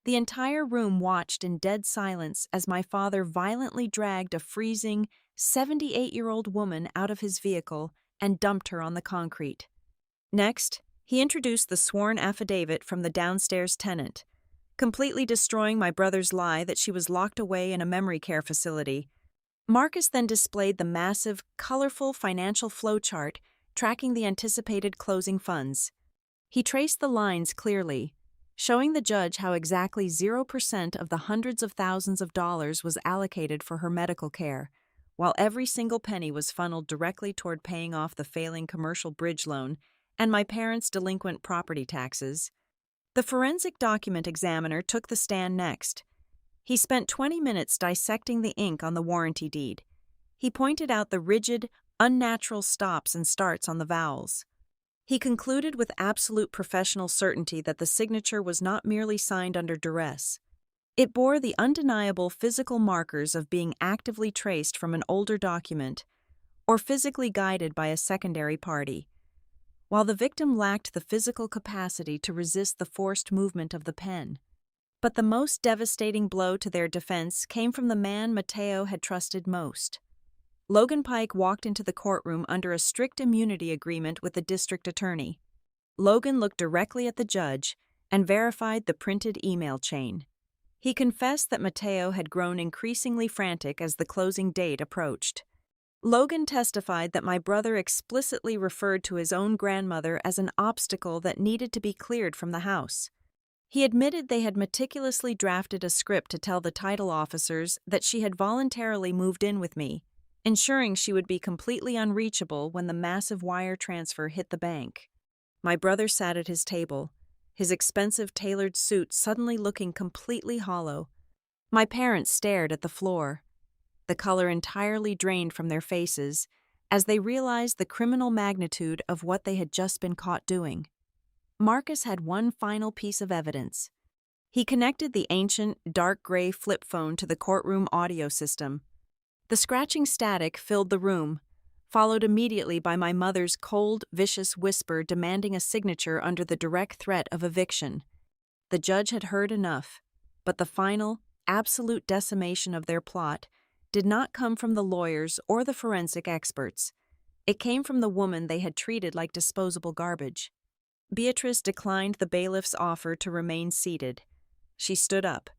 The entire room watched in dead silence as my father violently dragged a freezing, 78-year-old woman out of his vehicle and dumped her on the concrete. Next, he introduced the sworn affidavit from the downstairs tenant, completely destroying my brother's lie that she was locked away in a memory care facility. Marcus then displayed the massive, colorful financial flowchart tracking the anticipated closing funds. He traced the lines clearly, showing the judge how exactly 0% of the hundreds of thousands of dollars was allocated for her medical care, while every single penny was funneled directly toward paying off the failing commercial bridge loan and my parents' delinquent property taxes. The forensic document examiner took the stand next. He spent 20 minutes dissecting the ink on the warranty deed. He pointed out the rigid, unnatural stops and starts on the vowels. He concluded with absolute professional certainty that the signature was not merely signed under duress. It bore the undeniable physical markers of being actively traced from an older document or physically guided by a secondary party. While the victim lacked the physical capacity to resist the forced movement of the pen. But the most devastating blow to their defense came from the man Mateo had trusted most. Logan Pike walked into the courtroom under a strict immunity agreement with the district attorney. Logan looked directly at the judge and verified the printed email chain. He confessed that Mateo had grown increasingly frantic as the closing date approached. Logan testified that my brother explicitly referred to his own grandmother as an obstacle that needed to be cleared from the house. He admitted they had meticulously drafted a script to tell the title officers that she had voluntarily moved in with me, ensuring she would be completely unreachable when the massive wire transfer hit the bank. My brother sat at his table, his expensive tailored suit suddenly looking completely hollow. My parents stared at the floor, the color entirely drained from their faces, as they realized the criminal magnitude of what they had just been caught doing. Marcus had one final piece of evidence. He connected the ancient, dark gray flip phone to the courtroom audio system. The scratching static filled the room, followed immediately by my mother's cold, vicious whisper demanding a signature under the direct threat of eviction. The judge had heard enough, but the final, absolute decimation of their plot did not come from the lawyers or the forensic experts. It came from the woman they had treated like disposable garbage. Beatrice declined the bailiff's offer to remain seated. She stood up,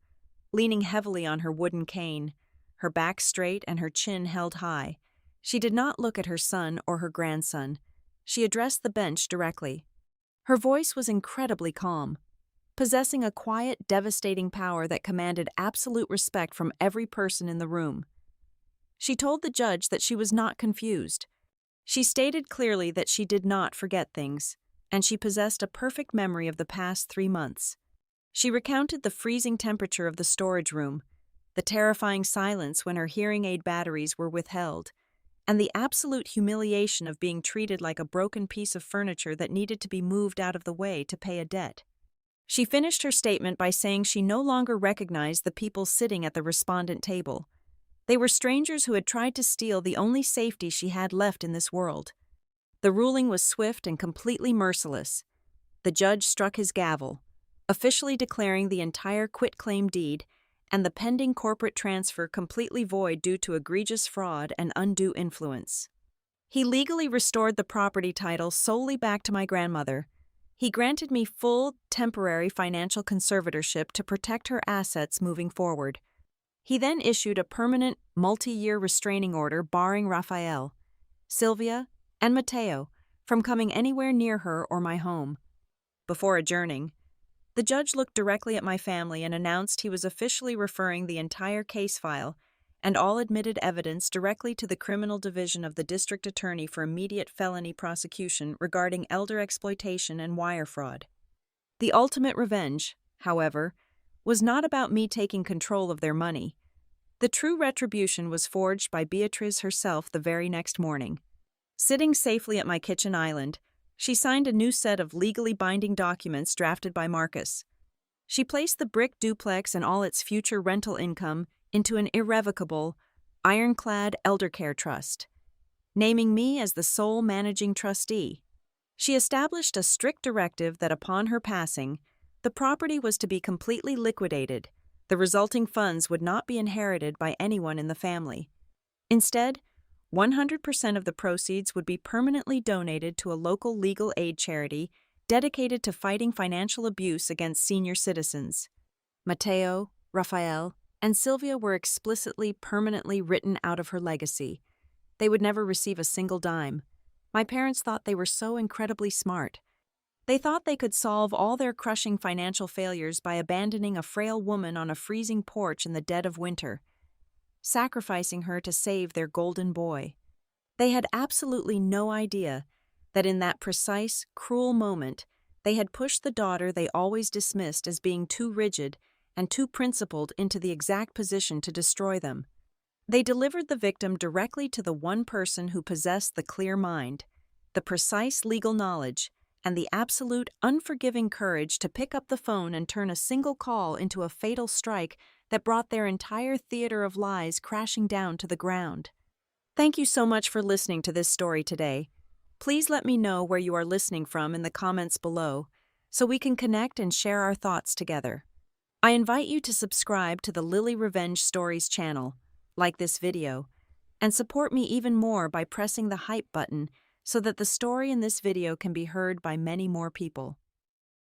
leaning heavily on her wooden cane, her back straight and her chin held high. She did not look at her son or her grandson. She addressed the bench directly. Her voice was incredibly calm, possessing a quiet, devastating power that commanded absolute respect from every person in the room. She told the judge that she was not confused. She stated clearly that she did not forget things, and she possessed a perfect memory of the past 3 months. She recounted the freezing temperature of the storage room, the terrifying silence when her hearing aid batteries were withheld, and the absolute humiliation of being treated like a broken piece of furniture that needed to be moved out of the way to pay a debt. She finished her statement by saying she no longer recognized the people sitting at the respondent table. They were strangers who had tried to steal the only safety she had left in this world. The ruling was swift and completely merciless. The judge struck his gavel, officially declaring the entire quitclaim deed and the pending corporate transfer completely void due to egregious fraud and undue influence. He legally restored the property title solely back to my grandmother. He granted me full, temporary financial conservatorship to protect her assets moving forward. He then issued a permanent, multi-year restraining order barring Rafael, Sylvia, and Mateo from coming anywhere near her or my home. Before adjourning, the judge looked directly at my family and announced he was officially referring the entire case file and all admitted evidence directly to the criminal division of the district attorney for immediate felony prosecution regarding elder exploitation and wire fraud. The ultimate revenge, however, was not about me taking control of their money. The true retribution was forged by Beatrice herself the very next morning. Sitting safely at my kitchen island, she signed a new set of legally binding documents drafted by Marcus. She placed the brick duplex and all its future rental income into an irrevocable, ironclad eldercare trust, naming me as the sole managing trustee. She established a strict directive that upon her passing, the property was to be completely liquidated. The resulting funds would not be inherited by anyone in the family. Instead, 100% of the proceeds would be permanently donated to a local legal aid charity dedicated to fighting financial abuse against senior citizens. Matteo, Raphael, and Sylvia were explicitly permanently written out of her legacy. They would never receive a single dime. My parents thought they were so incredibly smart. They thought they could solve all their crushing financial failures by abandoning a frail woman on a freezing porch in the dead of winter, sacrificing her to save their golden boy. They had absolutely no idea that in that precise, cruel moment, they had pushed the daughter they always dismissed as being too rigid and too principled into the exact position to destroy them. They delivered the victim directly to the one person who possessed the clear mind, the precise legal knowledge, and the absolute unforgiving courage to pick up the phone and turn a single call into a fatal strike that brought their entire theater of lies crashing down to the ground. Thank you so much for listening to this story today. Please let me know where you are listening from in the comments below, so we can connect and share our thoughts together. I invite you to subscribe to the Lily Revenge Stories channel, like this video, and support me even more by pressing the hype button so that the story in this video can be heard by many more people.